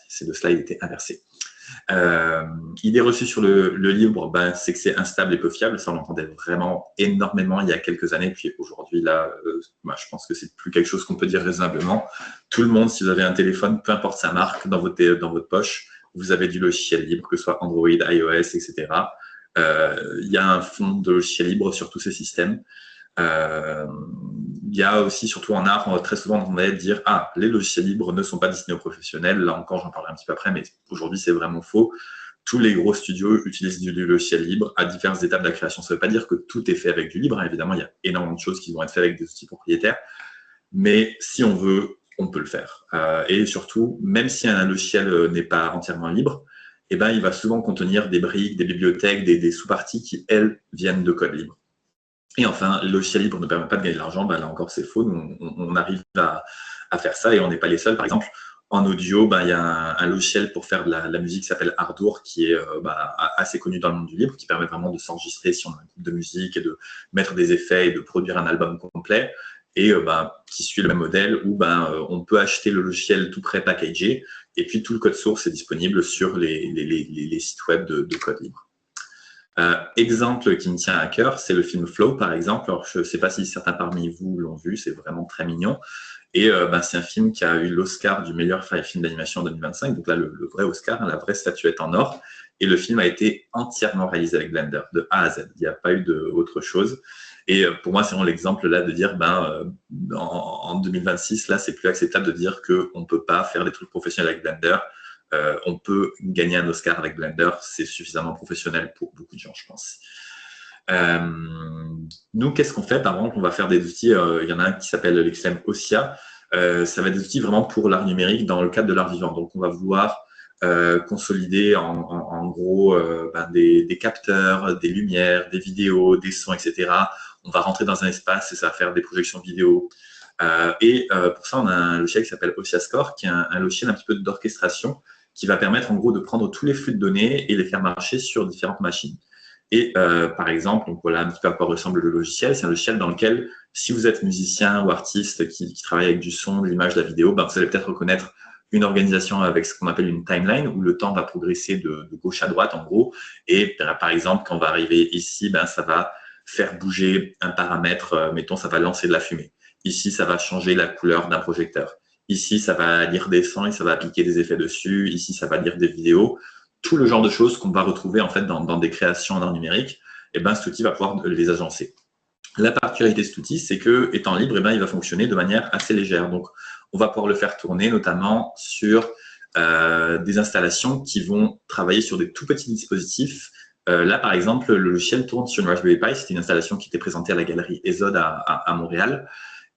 c'est le slide était inversé. Idée reçue sur le libre, c'est que c'est instable et peu fiable. Ça, on l'entendait vraiment énormément il y a quelques années. Puis aujourd'hui, là, je pense que c'est plus quelque chose qu'on peut dire raisonnablement. Tout le monde, si vous avez un téléphone, peu importe sa marque, dans votre poche, vous avez du logiciel libre, que ce soit Android, iOS, etc. Il y a un fonds de logiciel libre sur tous ces systèmes. Il y a aussi, surtout en art, très souvent on va dire les logiciels libres ne sont pas destinés aux professionnels. Là encore, j'en parlerai un petit peu après, mais aujourd'hui c'est vraiment faux. Tous les gros studios utilisent du logiciel libre à diverses étapes de la création. Ça ne veut pas dire que tout est fait avec du libre. Évidemment, il y a énormément de choses qui vont être faites avec des outils propriétaires, mais si on veut, on peut le faire. Et surtout, même si un logiciel n'est pas entièrement libre, il va souvent contenir des briques, des bibliothèques, des sous-parties qui, elles, viennent de code libre. Et enfin, le logiciel libre ne permet pas de gagner de l'argent. Là encore, c'est faux. Nous, on arrive à faire ça et on n'est pas les seuls. Par exemple, en audio, il y a un logiciel pour faire de la musique qui s'appelle Ardour, qui est assez connu dans le monde du libre, qui permet vraiment de s'enregistrer si on a un groupe de musique et de mettre des effets et de produire un album complet. Et qui suit le même modèle où on peut acheter le logiciel tout prêt packagé et puis tout le code source est disponible sur les sites web de code libre. Exemple qui me tient à cœur, c'est le film Flow, par exemple. Alors, je ne sais pas si certains parmi vous l'ont vu, c'est vraiment très mignon. Et c'est un film qui a eu l'Oscar du meilleur film d'animation en 2025. Donc là, le vrai Oscar, la vraie statuette en or. Et le film a été entièrement réalisé avec Blender, de A à Z. Il n'y a pas eu d'autre chose. Et pour moi, c'est vraiment l'exemple là de dire, en 2026, là, c'est plus acceptable de dire qu'on ne peut pas faire des trucs professionnels avec Blender. On peut gagner un Oscar avec Blender, c'est suffisamment professionnel pour beaucoup de gens, je pense. Nous, qu'est-ce qu'on fait? Par exemple, on va faire des outils, il y en a un qui s'appelle l'XM OSIA. Ça va être des outils vraiment pour l'art numérique dans le cadre de l'art vivant. Donc, on va vouloir consolider en gros des capteurs, des lumières, des vidéos, des sons, etc. On va rentrer dans un espace et ça va faire des projections vidéo. Pour ça, on a un logiciel qui s'appelle OSIA Score, qui est un logiciel un petit peu d'orchestration qui va permettre en gros de prendre tous les flux de données et les faire marcher sur différentes machines. Et par exemple, donc voilà un petit peu à quoi ressemble le logiciel. C'est un logiciel dans lequel, si vous êtes musicien ou artiste qui travaille avec du son, de l'image, de la vidéo, vous allez peut-être reconnaître une organisation avec ce qu'on appelle une timeline, où le temps va progresser de gauche à droite, en gros. Et par exemple, quand on va arriver ici, ça va faire bouger un paramètre, mettons, ça va lancer de la fumée. Ici, ça va changer la couleur d'un projecteur. Ici, ça va lire des sons et ça va appliquer des effets dessus. Ici, ça va lire des vidéos. Tout le genre de choses qu'on va retrouver en fait dans des créations en art numérique, cet outil va pouvoir les agencer. La particularité de cet outil, c'est que, étant libre, il va fonctionner de manière assez légère. Donc, on va pouvoir le faire tourner notamment sur des installations qui vont travailler sur des tout petits dispositifs. Là, par exemple, le logiciel tourne sur une Raspberry Pi. C'était une installation qui était présentée à la galerie ESOD à Montréal,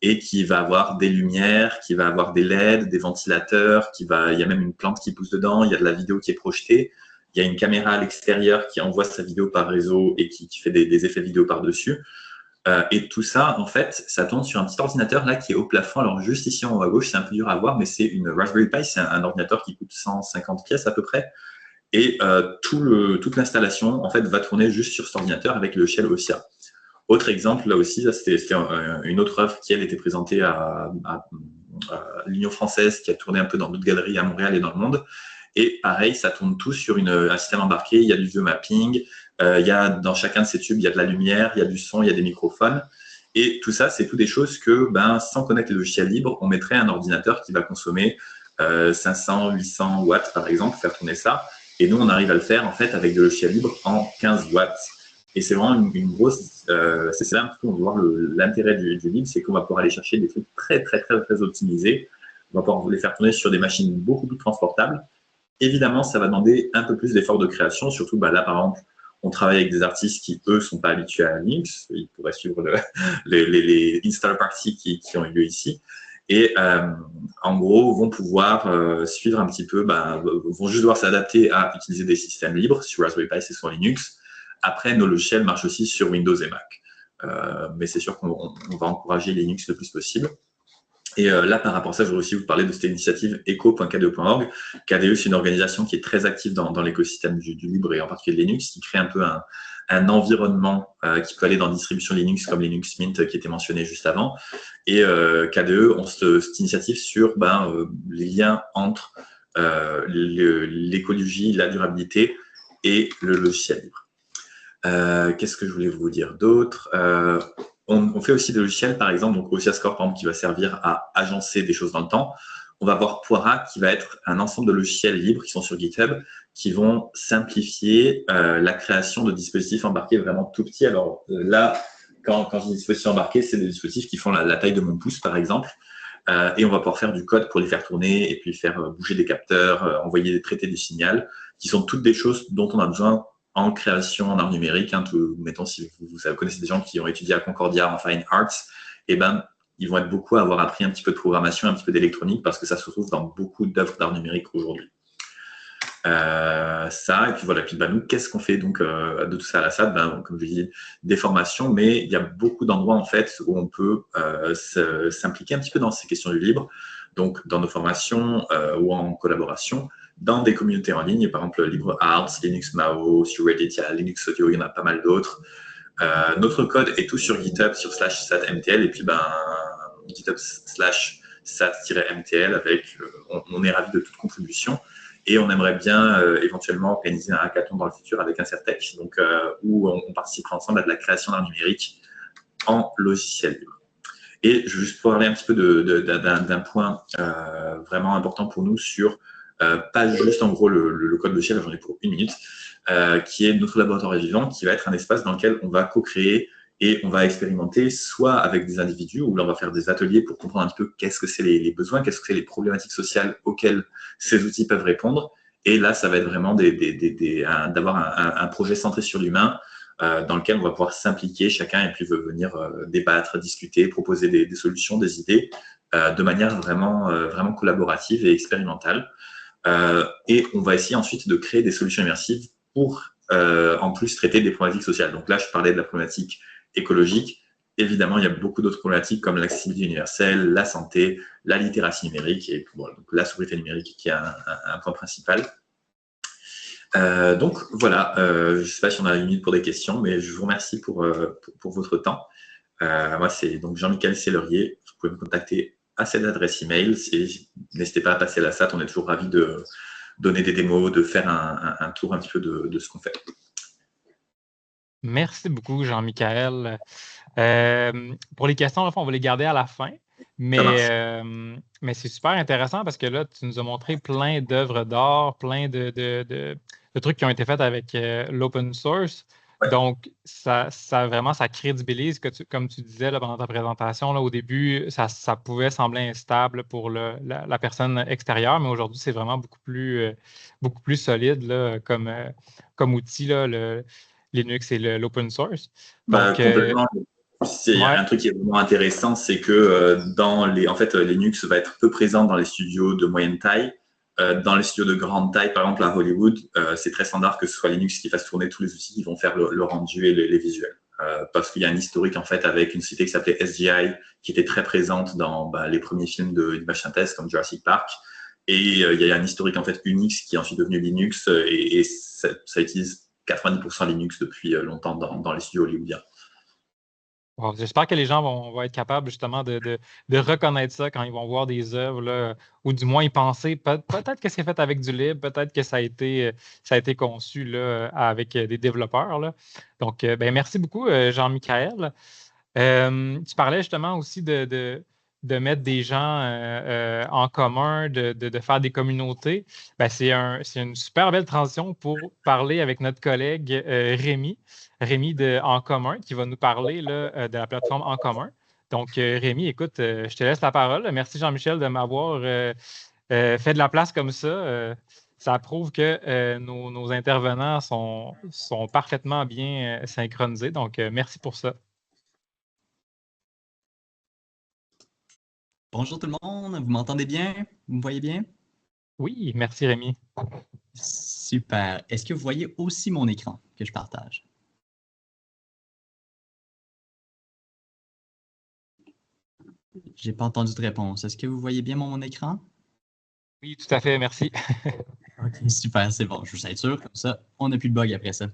et qui va avoir des lumières, qui va avoir des LED, des ventilateurs, il y a même une plante qui pousse dedans, il y a de la vidéo qui est projetée, il y a une caméra à l'extérieur qui envoie sa vidéo par réseau et qui fait des effets vidéo par-dessus. Et tout ça, en fait, ça tourne sur un petit ordinateur là qui est au plafond. Alors juste ici en haut à gauche, c'est un peu dur à voir, mais c'est une Raspberry Pi, c'est un ordinateur qui coûte 150 pièces à peu près. Et toute l'installation, en fait, va tourner juste sur cet ordinateur avec le logiciel OSIA. Autre exemple, là aussi, c'était une autre œuvre qui, elle, était présentée à l'Union française, qui a tourné un peu dans d'autres galeries à Montréal et dans le monde. Et pareil, ça tourne tout sur un système embarqué. Il y a du mapping, il y a dans chacun de ces tubes, il y a de la lumière, il y a du son, il y a des microphones. Et tout ça, c'est tout des choses que, sans connaître les logiciels libres, on mettrait un ordinateur qui va consommer 500, 800 watts, par exemple, pour faire tourner ça. Et nous, on arrive à le faire, en fait, avec des logiciels libres en 15 watts. Et c'est vraiment une grosse… c'est là un peu, on va voir l'intérêt du libre, c'est qu'on va pouvoir aller chercher des trucs très, très, très, très optimisés. On va pouvoir les faire tourner sur des machines beaucoup plus transportables. Évidemment, ça va demander un peu plus d'efforts de création, surtout là, par exemple, on travaille avec des artistes qui, eux, ne sont pas habitués à Linux. Ils pourraient suivre les install parties qui ont eu lieu ici. Et en gros, vont pouvoir suivre un petit peu, vont juste devoir s'adapter à utiliser des systèmes libres sur Raspberry Pi et sur Linux. Après, nos logiciels marchent aussi sur Windows et Mac. Mais c'est sûr qu'on va encourager Linux le plus possible. Et là, par rapport à ça, je voudrais aussi vous parler de cette initiative eco.kde.org. KDE, c'est une organisation qui est très active dans l'écosystème du libre et en particulier de Linux, qui crée un peu un environnement qui peut aller dans la distribution Linux comme Linux Mint qui était mentionné juste avant. Et KDE ont cette initiative sur les liens entre l'écologie, la durabilité et le logiciel libre. Qu'est-ce que je voulais vous dire d'autre? On fait aussi des logiciels, par exemple, donc OssiaScore, par exemple, qui va servir à agencer des choses dans le temps. On va avoir Poira, qui va être un ensemble de logiciels libres qui sont sur GitHub, qui vont simplifier la création de dispositifs embarqués vraiment tout petits. Alors là, quand je dis dispositifs embarqués, c'est des dispositifs qui font la taille de mon pouce, par exemple. Et on va pouvoir faire du code pour les faire tourner et puis faire bouger des capteurs, traiter des signaux, qui sont toutes des choses dont on a besoin en création en art numérique. Mettons, si vous connaissez des gens qui ont étudié à Concordia en Fine Arts, ils vont être beaucoup à avoir appris un petit peu de programmation, un petit peu d'électronique, parce que ça se retrouve dans beaucoup d'œuvres d'art numérique aujourd'hui. Et puis voilà. Puis nous, qu'est-ce qu'on fait donc de tout ça à la SAT? Comme je dis, des formations, mais il y a beaucoup d'endroits en fait où on peut s'impliquer un petit peu dans ces questions du libre, donc dans nos formations ou en collaboration, dans des communautés en ligne, par exemple LibreArts, Linux Mao, sur Reddit, il y a Linux Audio, il y en a pas mal d'autres. Notre code est tout sur GitHub, sur /satmtl, et puis GitHub /sat-mtl, on est ravis de toute contribution. Et on aimerait bien éventuellement organiser un hackathon dans le futur avec Incertec, donc où on participera ensemble à de la création d'un numérique en logiciel libre. Et je vais juste parler un petit peu d'un point vraiment important pour nous sur pas juste en gros le code logiciel, j'en ai pour 1 minute, qui est notre laboratoire vivant, qui va être un espace dans lequel on va co-créer et on va expérimenter soit avec des individus, où là on va faire des ateliers pour comprendre un petit peu qu'est-ce que c'est les besoins, qu'est-ce que c'est les problématiques sociales auxquelles ces outils peuvent répondre. Et là, ça va être vraiment d'avoir un projet centré sur l'humain, dans lequel on va pouvoir s'impliquer chacun et puis venir débattre, discuter, proposer des solutions, des idées, de manière vraiment collaborative et expérimentale. Et on va essayer ensuite de créer des solutions immersives pour en plus traiter des problématiques sociales. Donc là, je parlais de la problématique écologique. Évidemment, il y a beaucoup d'autres problématiques comme l'accessibilité universelle, la santé, la littératie numérique et donc la sobriété numérique qui est un point principal. Donc voilà, je ne sais pas si on a 1 minute pour des questions, mais je vous remercie pour votre temps. Moi, c'est donc Jean-Michel Sellerier. Vous pouvez me contacter à cette adresse email. N'hésitez pas à passer à la SAT, on est toujours ravis de donner des démos, de faire un tour un petit peu de ce qu'on fait. Merci beaucoup, Jean-Michel. Pour les questions, on va les garder à la fin. Mais c'est super intéressant parce que là, tu nous as montré plein d'œuvres d'art, plein de trucs qui ont été faits avec l'open source. Ouais. Donc, ça crédibilise, comme tu disais là, pendant ta présentation, là, au début, ça pouvait sembler instable pour la personne extérieure, mais aujourd'hui, c'est vraiment beaucoup plus solide là, comme outil, là, le Linux et l'open source. Donc, complètement. Il y a un truc qui est vraiment intéressant, c'est que Linux va être peu présent dans les studios de moyenne taille. Dans les studios de grande taille, par exemple à Hollywood, c'est très standard que ce soit Linux qui fasse tourner tous les outils qui vont faire le rendu et les visuels. Parce qu'il y a un historique en fait avec une société qui s'appelait SGI, qui était très présente dans les premiers films d'image synthèse comme Jurassic Park. Et il y a un historique en fait Unix qui est ensuite devenu Linux et ça utilise 90% Linux depuis longtemps dans les studios hollywoodiens. Bon, j'espère que les gens vont être capables justement de reconnaître ça quand ils vont voir des œuvres, là, ou du moins y penser. Peut-être que c'est fait avec du libre, peut-être que ça a été conçu là, avec des développeurs, là. Donc, ben, merci beaucoup, Jean-Michel. Tu parlais justement aussi de mettre des gens en commun, de faire des communautés. Ben, c'est une super belle transition pour parler avec notre collègue Rémi de En commun, qui va nous parler là, de la plateforme En commun. Donc, Rémi, écoute, je te laisse la parole. Merci Jean-Michel de m'avoir fait de la place comme ça. Ça prouve que nos intervenants sont parfaitement bien synchronisés. Donc, merci pour ça. Bonjour tout le monde, vous m'entendez bien? Vous me voyez bien? Oui, merci Rémi. Super. Est-ce que vous voyez aussi mon écran que je partage? J'ai pas entendu de réponse. Est-ce que vous voyez bien mon écran? Oui, tout à fait, merci. OK, super, c'est bon. Je vous assure, comme ça, on n'a plus de bug après ça.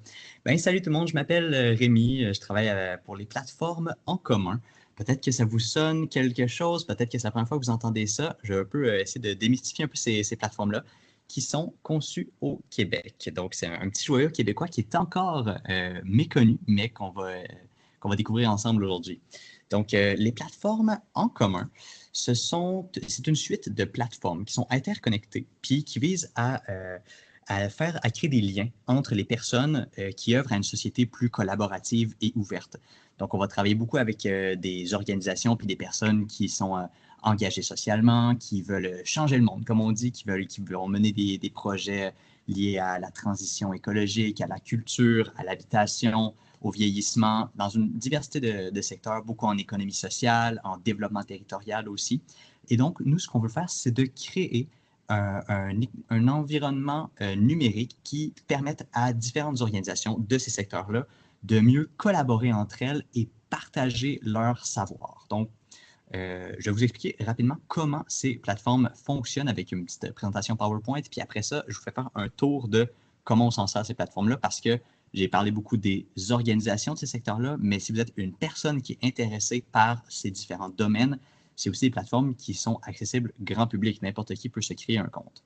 Ben, salut tout le monde, je m'appelle Rémi, je travaille pour les plateformes en commun. Peut-être que ça vous sonne quelque chose, peut-être que c'est la première fois que vous entendez ça. Je peux essayer de démystifier un peu ces plateformes-là qui sont conçues au Québec. Donc, c'est un petit joyau québécois qui est encore méconnu, mais qu'on va découvrir ensemble aujourd'hui. Donc, les plateformes en commun, c'est une suite de plateformes qui sont interconnectées, puis qui visent à créer des liens entre les personnes qui œuvrent à une société plus collaborative et ouverte. Donc, on va travailler beaucoup avec des organisations puis des personnes qui sont engagées socialement, qui veulent changer le monde, comme on dit, qui veulent mener des projets liés à la transition écologique, à la culture, à l'habitation, au vieillissement, dans une diversité de secteurs, beaucoup en économie sociale, en développement territorial aussi. Et donc, nous, ce qu'on veut faire, c'est de créer un environnement numérique qui permette à différentes organisations de ces secteurs-là de mieux collaborer entre elles et partager leur savoir. Donc, je vais vous expliquer rapidement comment ces plateformes fonctionnent avec une petite présentation PowerPoint. Puis après ça, je vous fais faire un tour de comment on s'en sert ces plateformes-là parce que j'ai parlé beaucoup des organisations de ces secteurs-là, mais si vous êtes une personne qui est intéressée par ces différents domaines, c'est aussi des plateformes qui sont accessibles grand public. N'importe qui peut se créer un compte.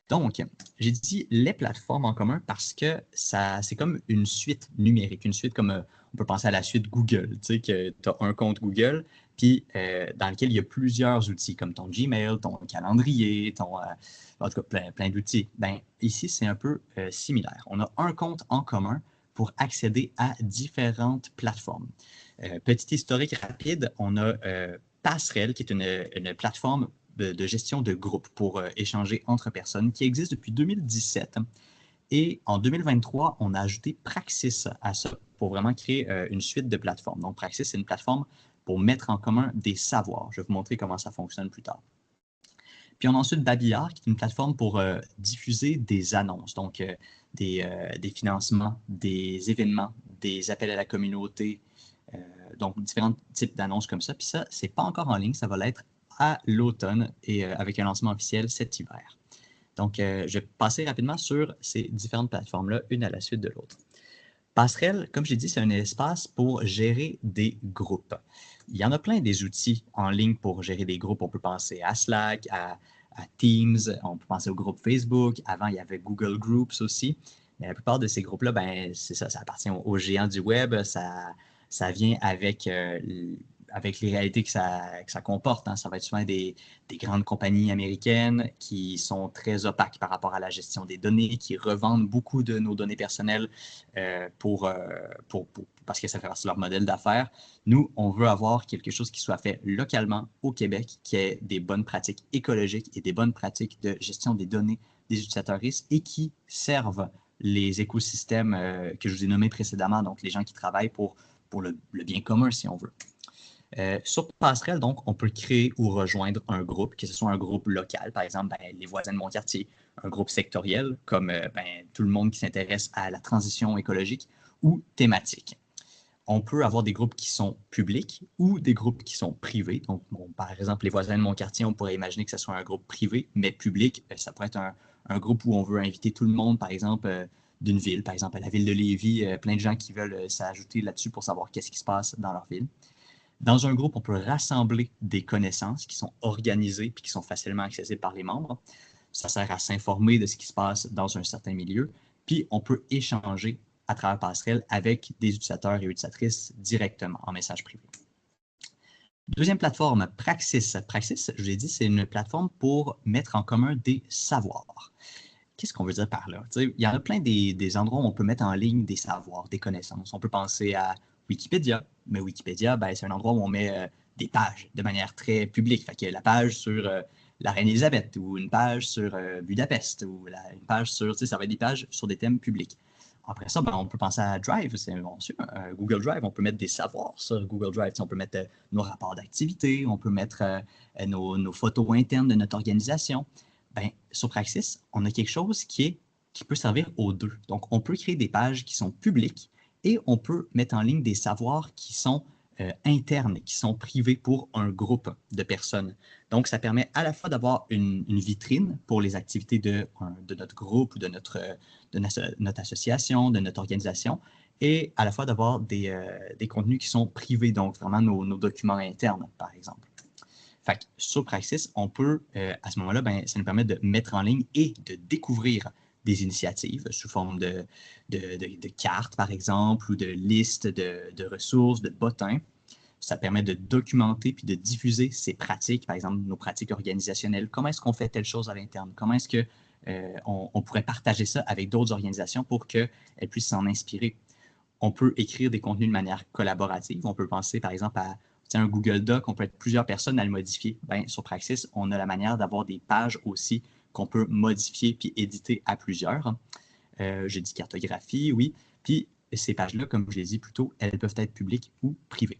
Donc, j'ai dit les plateformes en commun parce que c'est comme une suite numérique, une suite comme on peut penser à la suite Google, tu sais, que tu as un compte Google, puis dans lequel il y a plusieurs outils comme ton Gmail, ton calendrier, en tout cas plein d'outils. Ben, ici, c'est un peu similaire. On a un compte en commun pour accéder à différentes plateformes. Petit historique rapide, on a Passerelle, qui est une plateforme de gestion de groupe pour échanger entre personnes qui existe depuis 2017. Et en 2023, on a ajouté Praxis à ça pour vraiment créer une suite de plateformes. Donc, Praxis, c'est une plateforme pour mettre en commun des savoirs. Je vais vous montrer comment ça fonctionne plus tard. Puis on a ensuite Babillard, qui est une plateforme pour diffuser des annonces, donc des financements, des événements, des appels à la communauté, donc différents types d'annonces comme ça. Puis ça, c'est pas encore en ligne, ça va l'être à l'automne et avec un lancement officiel cet hiver. Donc, je vais passer rapidement sur ces différentes plateformes-là, une à la suite de l'autre. Passerelle, comme j'ai dit, c'est un espace pour gérer des groupes. Il y en a plein des outils en ligne pour gérer des groupes. On peut penser à Slack, à Teams, on peut penser au groupe Facebook. Avant, il y avait Google Groups aussi. Mais la plupart de ces groupes-là, ben, c'est ça appartient aux géants du web. Ça vient avec les réalités que ça comporte. Hein. Ça va être souvent des grandes compagnies américaines qui sont très opaques par rapport à la gestion des données, qui revendent beaucoup de nos données personnelles parce que ça fait partie de leur modèle d'affaires. Nous, on veut avoir quelque chose qui soit fait localement au Québec, qui ait des bonnes pratiques écologiques et des bonnes pratiques de gestion des données des utilisateurs et qui servent les écosystèmes que je vous ai nommés précédemment, donc les gens qui travaillent pour le bien commun, si on veut. Sur Passerelle, donc, on peut créer ou rejoindre un groupe, que ce soit un groupe local, par exemple, les voisins de mon quartier, un groupe sectoriel, comme tout le monde qui s'intéresse à la transition écologique, ou thématique. On peut avoir des groupes qui sont publics ou des groupes qui sont privés. Donc, par exemple, les voisins de mon quartier, on pourrait imaginer que ce soit un groupe privé, mais public. Ça pourrait être un groupe où on veut inviter tout le monde, par exemple, d'une ville, par exemple, à la ville de Lévis, plein de gens qui veulent s'ajouter là-dessus pour savoir qu'est-ce qui se passe dans leur ville. Dans un groupe, on peut rassembler des connaissances qui sont organisées puis qui sont facilement accessibles par les membres. Ça sert à s'informer de ce qui se passe dans un certain milieu. Puis, on peut échanger à travers Passerelle avec des utilisateurs et utilisatrices directement en message privé. Deuxième plateforme, Praxis. Praxis, je vous l'ai dit, c'est une plateforme pour mettre en commun des savoirs. Qu'est-ce qu'on veut dire par là? Il y en a plein des endroits où on peut mettre en ligne des savoirs, des connaissances. On peut penser à Wikipédia, mais Wikipédia, c'est un endroit où on met des pages de manière très publique. Fait que la page sur la reine Elisabeth ou une page sur Budapest ou une page sur, ça va être des pages sur des thèmes publics. Après ça, on peut penser à Drive, c'est bon sûr, Google Drive, on peut mettre des savoirs sur Google Drive. On peut mettre nos rapports d'activité, on peut mettre nos photos internes de notre organisation. Sur Praxis, on a quelque chose qui peut servir aux deux. Donc, on peut créer des pages qui sont publiques et on peut mettre en ligne des savoirs qui sont internes, qui sont privés pour un groupe de personnes. Donc, ça permet à la fois d'avoir une vitrine pour les activités de notre groupe ou de notre association, de notre organisation, et à la fois d'avoir des contenus qui sont privés, donc vraiment nos documents internes, par exemple. Fait que sur Praxis, on peut, à ce moment-là, ça nous permet de mettre en ligne et de découvrir des initiatives sous forme de cartes, par exemple, ou de listes de ressources, de bottins. Ça permet de documenter puis de diffuser ces pratiques, par exemple, nos pratiques organisationnelles. Comment est-ce qu'on fait telle chose à l'interne? Comment est-ce qu'on pourrait partager ça avec d'autres organisations pour qu'elles puissent s'en inspirer? On peut écrire des contenus de manière collaborative. On peut penser, par exemple, à un Google Doc, on peut être plusieurs personnes à le modifier. Sur Praxis, on a la manière d'avoir des pages aussi qu'on peut modifier puis éditer à plusieurs. J'ai dit cartographie, oui. Puis ces pages-là, comme je l'ai dit plus tôt, elles peuvent être publiques ou privées.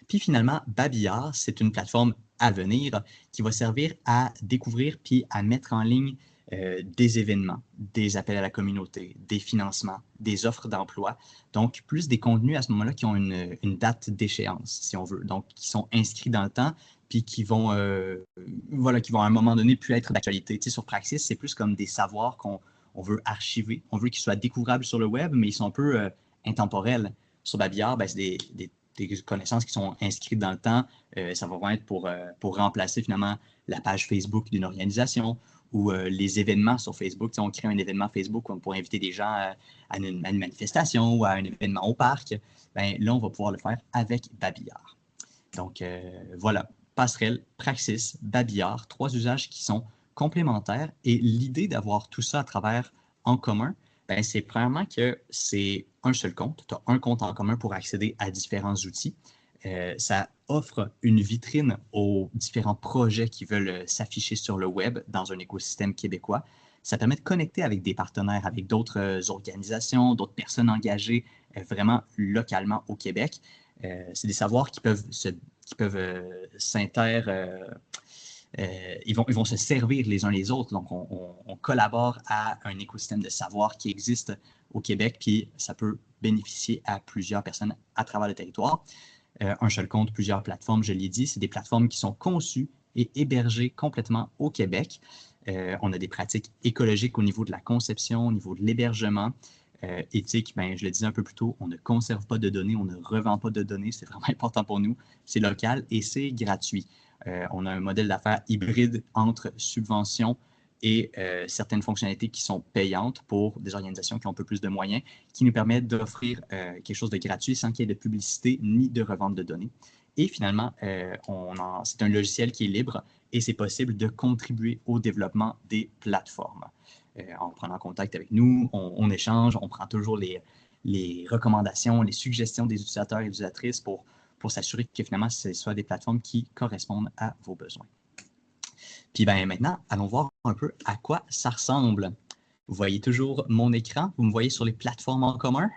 Puis finalement, Babillard, c'est une plateforme à venir qui va servir à découvrir puis à mettre en ligne des événements, des appels à la communauté, des financements, des offres d'emploi. Donc, plus des contenus à ce moment-là qui ont une date d'échéance, si on veut. Donc, qui sont inscrits dans le temps puis qui vont à un moment donné plus être d'actualité. Sur Praxis, c'est plus comme des savoirs qu'on veut archiver. On veut qu'ils soient découvrables sur le web, mais ils sont un peu intemporels. Sur Babillard, c'est des connaissances qui sont inscrites dans le temps. Ça va vraiment être pour remplacer finalement la page Facebook d'une organisation ou les événements sur Facebook. On crée un événement Facebook pour inviter des gens à une manifestation ou à un événement au parc. Là, on va pouvoir le faire avec Babillard. Donc, voilà, Passerelle, Praxis, Babillard, 3 usages qui sont complémentaires. Et l'idée d'avoir tout ça à travers en commun, c'est premièrement que c'est un seul compte. Tu as un compte en commun pour accéder à différents outils. Ça offre une vitrine aux différents projets qui veulent s'afficher sur le web dans un écosystème québécois. Ça permet de connecter avec des partenaires, avec d'autres organisations, d'autres personnes engagées vraiment localement au Québec. C'est des savoirs qui peuvent ils vont se servir les uns les autres. Donc, on collabore à un écosystème de savoir qui existe au Québec, puis ça peut bénéficier à plusieurs personnes à travers le territoire. Un seul compte, plusieurs plateformes, je l'ai dit, c'est des plateformes qui sont conçues et hébergées complètement au Québec. On a des pratiques écologiques au niveau de la conception, au niveau de l'hébergement. Éthique, je le disais un peu plus tôt, on ne conserve pas de données, on ne revend pas de données, c'est vraiment important pour nous. C'est local et c'est gratuit. On a un modèle d'affaires hybride entre subventions et certaines fonctionnalités qui sont payantes pour des organisations qui ont un peu plus de moyens, qui nous permettent d'offrir quelque chose de gratuit sans qu'il y ait de publicité ni de revente de données. Et finalement, c'est un logiciel qui est libre et c'est possible de contribuer au développement des plateformes. En prenant contact avec nous, on échange, on prend toujours les recommandations, les suggestions des utilisateurs et utilisatrices pour s'assurer que finalement, ce soit des plateformes qui correspondent à vos besoins. Puis maintenant, allons voir un peu à quoi ça ressemble. Vous voyez toujours mon écran? Vous me voyez sur les plateformes en commun?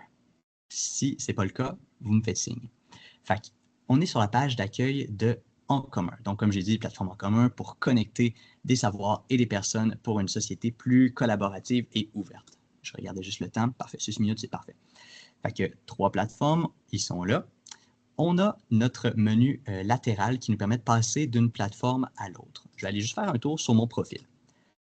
Si ce n'est pas le cas, vous me faites signe. Fait qu'on est sur la page d'accueil de En commun. Donc, comme j'ai dit, plateforme en commun pour connecter des savoirs et des personnes pour une société plus collaborative et ouverte. Je regardais juste le temps. Parfait, 6 minutes, c'est parfait. Fait que 3 plateformes, ils sont là. On a notre menu latéral qui nous permet de passer d'une plateforme à l'autre. Je vais aller juste faire un tour sur mon profil.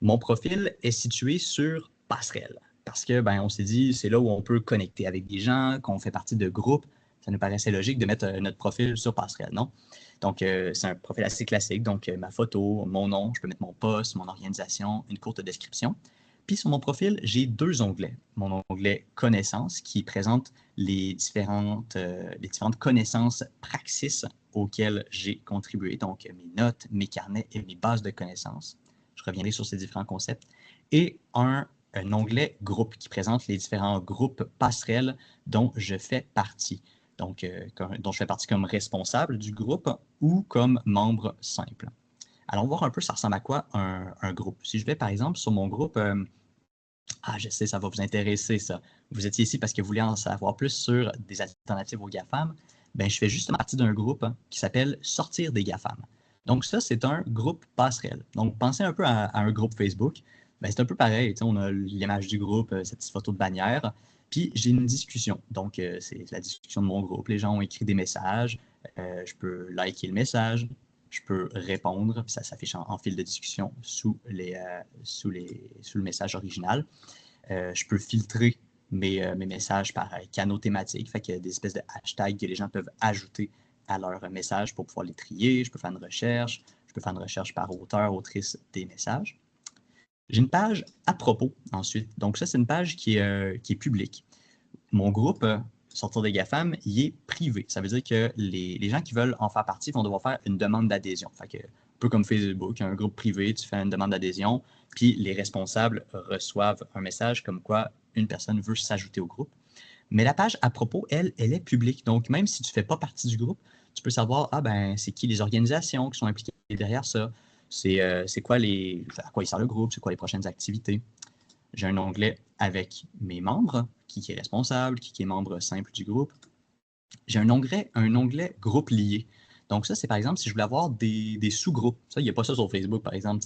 Mon profil est situé sur Passerelle parce que on s'est dit c'est là où on peut connecter avec des gens, qu'on fait partie de groupes. ça nous paraissait logique de mettre notre profil sur Passerelle, non? Donc, c'est un profil assez classique. Donc, ma photo, mon nom, je peux mettre mon poste, mon organisation, une courte description. Puis, sur mon profil, j'ai 2 onglets. Mon onglet Connaissances qui présente les différentes connaissances praxis auxquelles j'ai contribué. Donc, mes notes, mes carnets et mes bases de connaissances. Je reviendrai sur ces différents concepts. Et un onglet Groupe qui présente les différents groupes passerelles dont je fais partie. Donc, dont je fais partie comme responsable du groupe ou comme membre simple. Allons voir un peu ça ressemble à quoi un groupe. Si je vais par exemple sur mon groupe, je sais, ça va vous intéresser ça. Vous étiez ici parce que vous voulez en savoir plus sur des alternatives aux GAFAM. Ben, je fais justement partie d'un groupe qui s'appelle Sortir des GAFAM. Donc ça, c'est un groupe passerelle. Donc pensez un peu à un groupe Facebook. Ben, c'est un peu pareil. On a l'image du groupe, cette petite photo de bannière. Puis j'ai une discussion. Donc c'est la discussion de mon groupe. Les gens ont écrit des messages. Je peux liker le message. Je peux répondre, puis ça s'affiche en fil de discussion sous le message original. Je peux filtrer mes messages par canaux thématiques, fait qu'il y a des espèces de hashtags que les gens peuvent ajouter à leur message pour pouvoir les trier. Je peux faire une recherche. Je peux faire une recherche par auteur, autrice des messages. J'ai une page à propos ensuite. Donc ça, c'est une page qui est publique. Mon groupe, Sortir des GAFAM, il est privé. Ça veut dire que les gens qui veulent en faire partie vont devoir faire une demande d'adhésion. Fait que, un peu comme Facebook, un groupe privé, tu fais une demande d'adhésion, puis les responsables reçoivent un message comme quoi une personne veut s'ajouter au groupe. Mais la page à propos, elle est publique. Donc, même si tu ne fais pas partie du groupe, tu peux savoir, c'est qui les organisations qui sont impliquées derrière ça, c'est quoi à quoi il sert le groupe, c'est quoi les prochaines activités. J'ai un onglet avec mes membres, qui est responsable, qui est membre simple du groupe. J'ai un onglet groupe lié. Donc ça, c'est par exemple si je voulais avoir des sous-groupes. Ça, il n'y a pas ça sur Facebook, par exemple.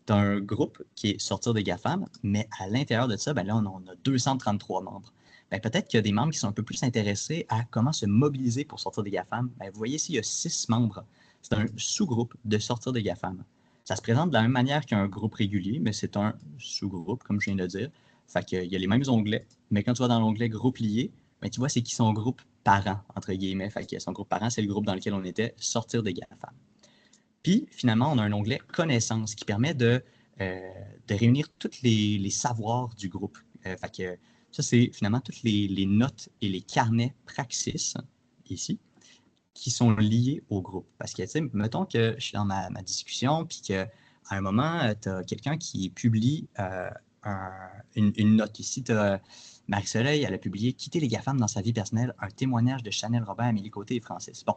Tu as un groupe qui est Sortir des GAFAM, mais à l'intérieur de ça, là, on a 233 membres. Peut-être qu'il y a des membres qui sont un peu plus intéressés à comment se mobiliser pour sortir des GAFAM. Vous voyez ici, il y a 6 membres. C'est un sous-groupe de Sortir des GAFAM. Ça se présente de la même manière qu'un groupe régulier, mais c'est un sous-groupe, comme je viens de dire. Fait qu'il y a les mêmes onglets, mais quand tu vas dans l'onglet groupe lié, tu vois, c'est qui son groupe parent, entre guillemets. Fait que son groupe parent, c'est le groupe dans lequel on était, Sortir des GAFAM. Puis, finalement, on a un onglet connaissances qui permet de réunir tous les savoirs du groupe. Fait que ça, c'est finalement toutes les notes et les carnets praxis, ici, qui sont liés au groupe. Parce que, tu sais, mettons que je suis dans ma discussion, puis qu'à un moment, tu as quelqu'un qui publie une note. Ici, tu as Marie-Soleil, elle a publié « Quitter les GAFAM dans sa vie personnelle, un témoignage de Chanel Robert, Amélie Côté et Francis ». Bon,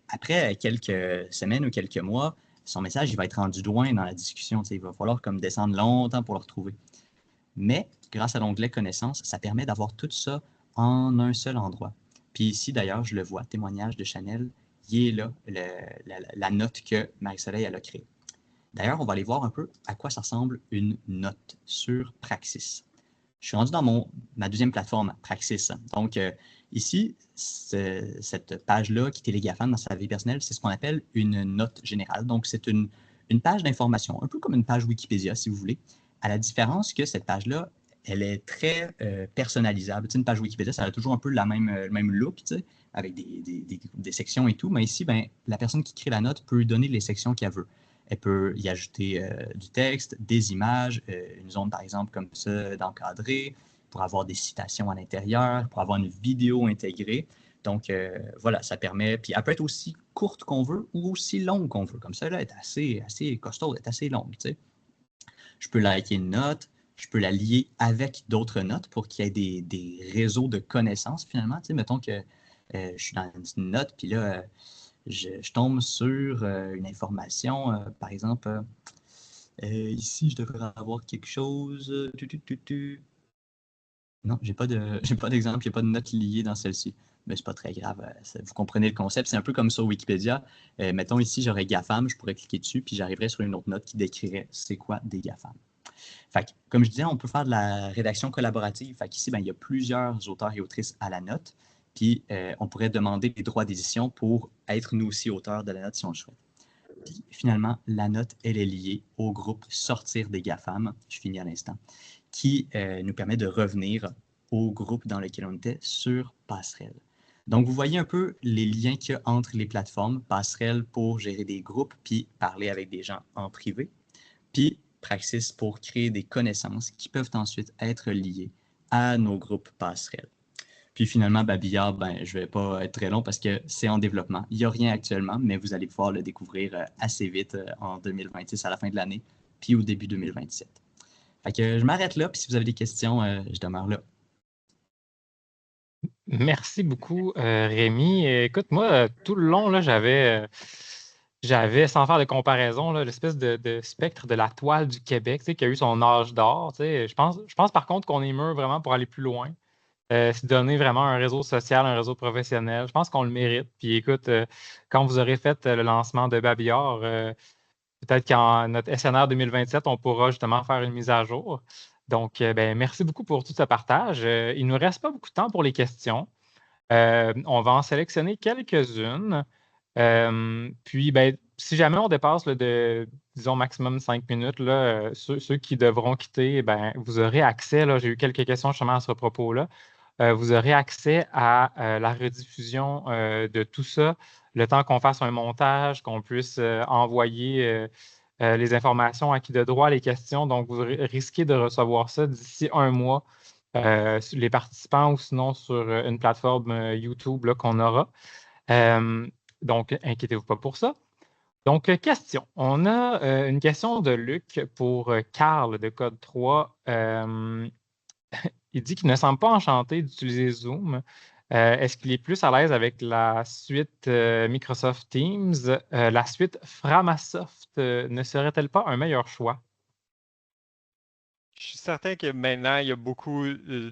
après quelques semaines ou quelques mois, son message, il va être rendu loin dans la discussion. Il va falloir comme descendre longtemps pour le retrouver. Mais, grâce à l'onglet « Connaissances », ça permet d'avoir tout ça en un seul endroit. Puis ici, d'ailleurs, je le vois, témoignage de Chanel, il est là, la note que Marie-Soleil elle a créée. D'ailleurs, on va aller voir un peu à quoi ça ressemble une note sur Praxis. Je suis rendu dans ma deuxième plateforme, Praxis. Donc, ici, cette page-là, Quitter les GAFAM dans sa vie personnelle, c'est ce qu'on appelle une note générale. Donc, c'est une page d'information, un peu comme une page Wikipédia, si vous voulez, à la différence que cette page-là, elle est très personnalisable. Tu sais, une page Wikipédia, ça a toujours un peu le même look, tu sais, avec des sections et tout. Mais ici, la personne qui crée la note peut donner les sections qu'elle veut. Elle peut y ajouter du texte, des images, une zone, par exemple, comme ça, d'encadrer, pour avoir des citations à l'intérieur, pour avoir une vidéo intégrée. Donc, voilà, ça permet. Puis, elle peut être aussi courte qu'on veut ou aussi longue qu'on veut. Comme ça, là, elle est assez costaud, elle est assez longue, tu sais. Je peux liker une note, je peux la lier avec d'autres notes pour qu'il y ait des réseaux de connaissances, finalement. Tu sais, mettons que je suis dans une note, puis là, je tombe sur une information, par exemple, ici, je devrais avoir quelque chose. Non, j'ai pas d'exemple, il n'y a pas de note liée dans celle-ci. Mais c'est pas très grave, vous comprenez le concept. C'est un peu comme sur Wikipédia. Mettons ici, j'aurais GAFAM, je pourrais cliquer dessus, puis j'arriverais sur une autre note qui décrirait c'est quoi des GAFAM. Fait que, comme je disais, on peut faire de la rédaction collaborative. Fait qu'ici, il y a plusieurs auteurs et autrices à la note. Puis, on pourrait demander des droits d'édition pour être nous aussi auteurs de la note si on le souhaite. Puis, finalement, la note, elle est liée au groupe Sortir des GAFAM, je finis à l'instant, qui nous permet de revenir au groupe dans lequel on était sur Passerelle. Donc, vous voyez un peu les liens qu'il y a entre les plateformes, Passerelle pour gérer des groupes, puis parler avec des gens en privé, puis Praxis pour créer des connaissances qui peuvent ensuite être liées à nos groupes Passerelle. Puis finalement, Babillard, je ne vais pas être très long parce que c'est en développement. Il n'y a rien actuellement, mais vous allez pouvoir le découvrir assez vite en 2026, à la fin de l'année, puis au début 2027. Fait que je m'arrête là, puis si vous avez des questions, je demeure là. Merci beaucoup, Rémi. Écoute, moi, tout le long, là, j'avais, sans faire de comparaison, l'espèce de spectre de la toile du Québec, qui a eu son âge d'or. Je pense par contre qu'on est mûr vraiment pour aller plus loin. Se donner vraiment un réseau social, un réseau professionnel. Je pense qu'on le mérite. Puis écoute, quand vous aurez fait le lancement de Babillard, peut-être qu'en notre SNR 2027, on pourra justement faire une mise à jour. Donc, merci beaucoup pour tout ce partage. Il ne nous reste pas beaucoup de temps pour les questions. On va en sélectionner quelques-unes. Puis, si jamais on dépasse de, disons, maximum 5 minutes, là, ceux qui devront quitter, vous aurez accès, là, j'ai eu quelques questions justement à ce propos-là, vous aurez accès à la rediffusion de tout ça, le temps qu'on fasse un montage, qu'on puisse envoyer les informations à qui de droit, les questions. Donc, vous risquez de recevoir ça d'ici un mois, les participants ou sinon sur une plateforme YouTube qu'on aura. Donc, inquiétez-vous pas pour ça. Donc, question. On a une question de Luc pour Carl de Code 3. Il dit qu'il ne semble pas enchanté d'utiliser Zoom. Est-ce qu'il est plus à l'aise avec la suite Microsoft Teams? La suite Framasoft ne serait-elle pas un meilleur choix? Je suis certain que maintenant, il y a beaucoup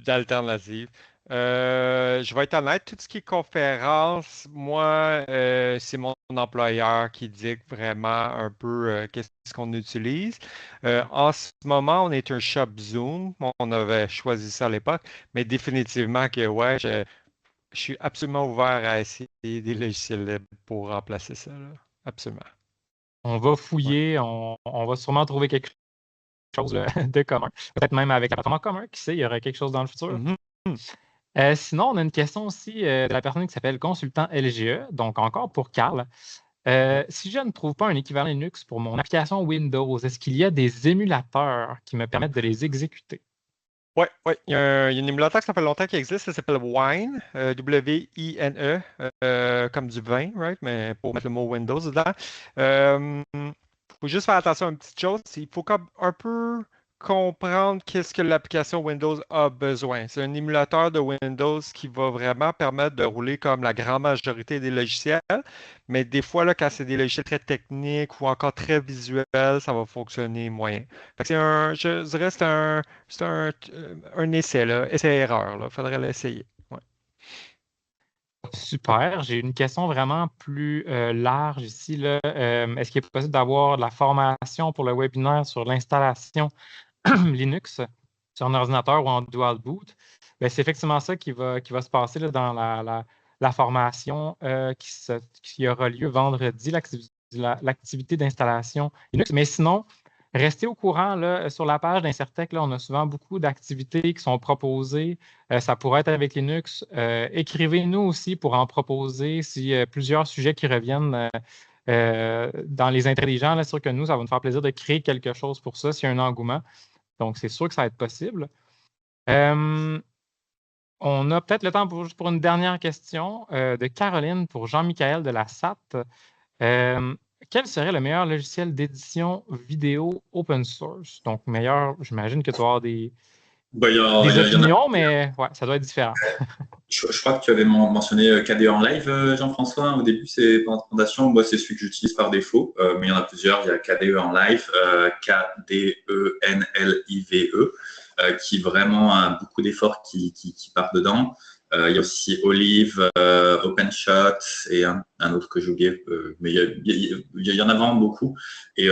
d'alternatives. Je vais être honnête, tout ce qui est conférence, moi, c'est mon employeur qui dicte vraiment un peu qu'est-ce qu'on utilise. En ce moment, on est un shop Zoom. On avait choisi ça à l'époque, mais définitivement que ouais, je suis absolument ouvert à essayer des logiciels libres pour remplacer ça, là. Absolument. On va Ouais. fouiller, on va sûrement trouver quelque chose de commun. Peut-être même avec la plateforme en commun, qui sait, il y aura quelque chose dans le futur. Mhm. Sinon, on a une question aussi de la personne qui s'appelle Consultant LGE, donc encore pour Carl. Si je ne trouve pas un équivalent Linux pour mon application Windows, est-ce qu'il y a des émulateurs qui me permettent de les exécuter? Oui, ouais. Il y a un émulateur qui ça fait longtemps qu'il existe, ça s'appelle Wine, W-I-N-E, comme du vin, right? Mais pour mettre le mot Windows dedans. Faut juste faire attention à une petite chose, il faut comme un peu comprendre qu'est-ce que l'application Windows a besoin. C'est un émulateur de Windows qui va vraiment permettre de rouler comme la grande majorité des logiciels, mais des fois, là, quand c'est des logiciels très techniques ou encore très visuels, ça va fonctionner moyen. Fait que je dirais que un essai, là, essai-erreur. Il faudrait l'essayer. Ouais. Super. J'ai une question vraiment plus large ici, là. Est-ce qu'il est possible d'avoir de la formation pour le webinaire sur l'installation Linux sur un ordinateur ou en dual boot? C'est effectivement ça qui va se passer là, dans la formation qui aura lieu vendredi, l'activité d'installation Linux. Mais sinon, restez au courant là, sur la page d'Incertec. Là, on a souvent beaucoup d'activités qui sont proposées. Ça pourrait être avec Linux. Écrivez-nous aussi pour en proposer si plusieurs sujets qui reviennent dans les intérêts des gens. C'est sûr que nous, ça va nous faire plaisir de créer quelque chose pour ça s'il y a un engouement. Donc, c'est sûr que ça va être possible. On a peut-être le temps pour une dernière question de Caroline pour Jean-Michel de la SAT. Quel serait le meilleur logiciel d'édition vidéo open source? Donc, meilleur, j'imagine que tu vas avoir des opinions, mais ouais, ça doit être différent. Je crois que tu avais mentionné KDE en live, Jean-François, au début, c'est pendant ta présentation. Moi, c'est celui que j'utilise par défaut, mais il y en a plusieurs. Il y a KDE en live, KDENLIVE, qui vraiment a beaucoup d'efforts qui partent dedans. Il y a aussi Olive, OpenShot et un autre que j'ai oublié, mais il y en a vraiment beaucoup. Et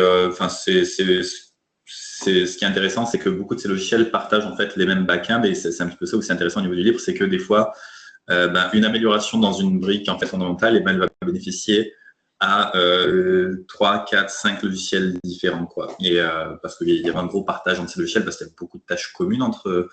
ce qui est intéressant, c'est que beaucoup de ces logiciels partagent en fait les mêmes backends, et c'est un petit peu ça où c'est intéressant au niveau du libre, c'est que des fois, une amélioration dans une brique en fait fondamentale, elle va bénéficier à 3, 4, 5 logiciels différents, quoi. Et parce qu'il y a un gros partage entre ces logiciels, parce qu'il y a beaucoup de tâches communes entre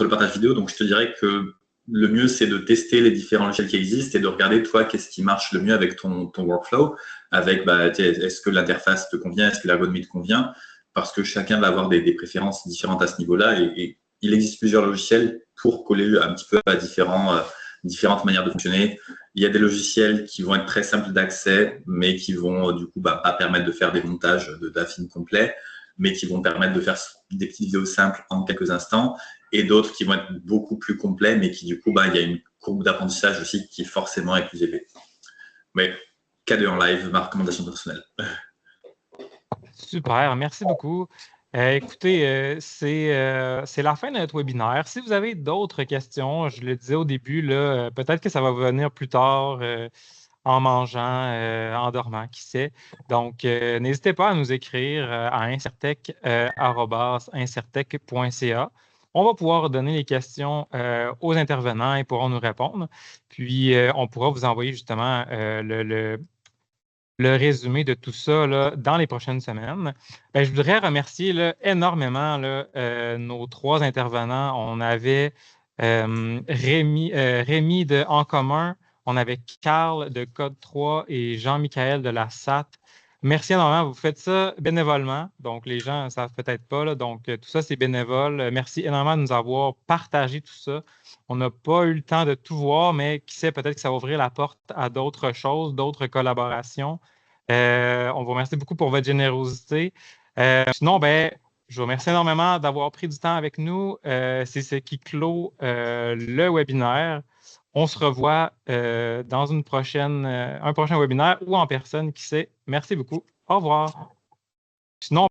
le partage vidéo. Donc je te dirais que le mieux, c'est de tester les différents logiciels qui existent et de regarder, toi, qu'est-ce qui marche le mieux avec ton workflow, avec est-ce que l'interface te convient, est-ce que l'ergonomie te convient, parce que chacun va avoir des préférences différentes à ce niveau-là et il existe plusieurs logiciels pour coller un petit peu à différentes manières de fonctionner. Il y a des logiciels qui vont être très simples d'accès, mais qui vont du coup pas permettre de faire des montages d'affine complets, mais qui vont permettre de faire des petites vidéos simples en quelques instants, et d'autres qui vont être beaucoup plus complets, mais qui du coup, il y a une courbe d'apprentissage aussi qui forcément est plus élevée. Mais K2 en live, ma recommandation personnelle. Super, merci beaucoup. Écoutez, c'est la fin de notre webinaire. Si vous avez d'autres questions, je le disais au début, là, peut-être que ça va venir plus tard en mangeant, en dormant, qui sait. Donc, n'hésitez pas à nous écrire à incertec@incertec.ca. On va pouvoir donner les questions aux intervenants et pourront nous répondre. Puis, on pourra vous envoyer justement le résumé de tout ça là, dans les prochaines semaines. Ben, je voudrais remercier là, énormément là, nos 3 intervenants. On avait Rémi de En Commun, on avait Carl de Code 3 et Jean-Michaël de la SAT. Merci énormément. Vous faites ça bénévolement. Donc, les gens ne savent peut-être pas. Là, donc, tout ça, c'est bénévole. Merci énormément de nous avoir partagé tout ça. On n'a pas eu le temps de tout voir, mais qui sait, peut-être que ça va ouvrir la porte à d'autres choses, d'autres collaborations. On vous remercie beaucoup pour votre générosité. Sinon, je vous remercie énormément d'avoir pris du temps avec nous. C'est ce qui clôt le webinaire. On se revoit dans un prochain webinaire ou en personne, qui sait. Merci beaucoup. Au revoir. Sinon,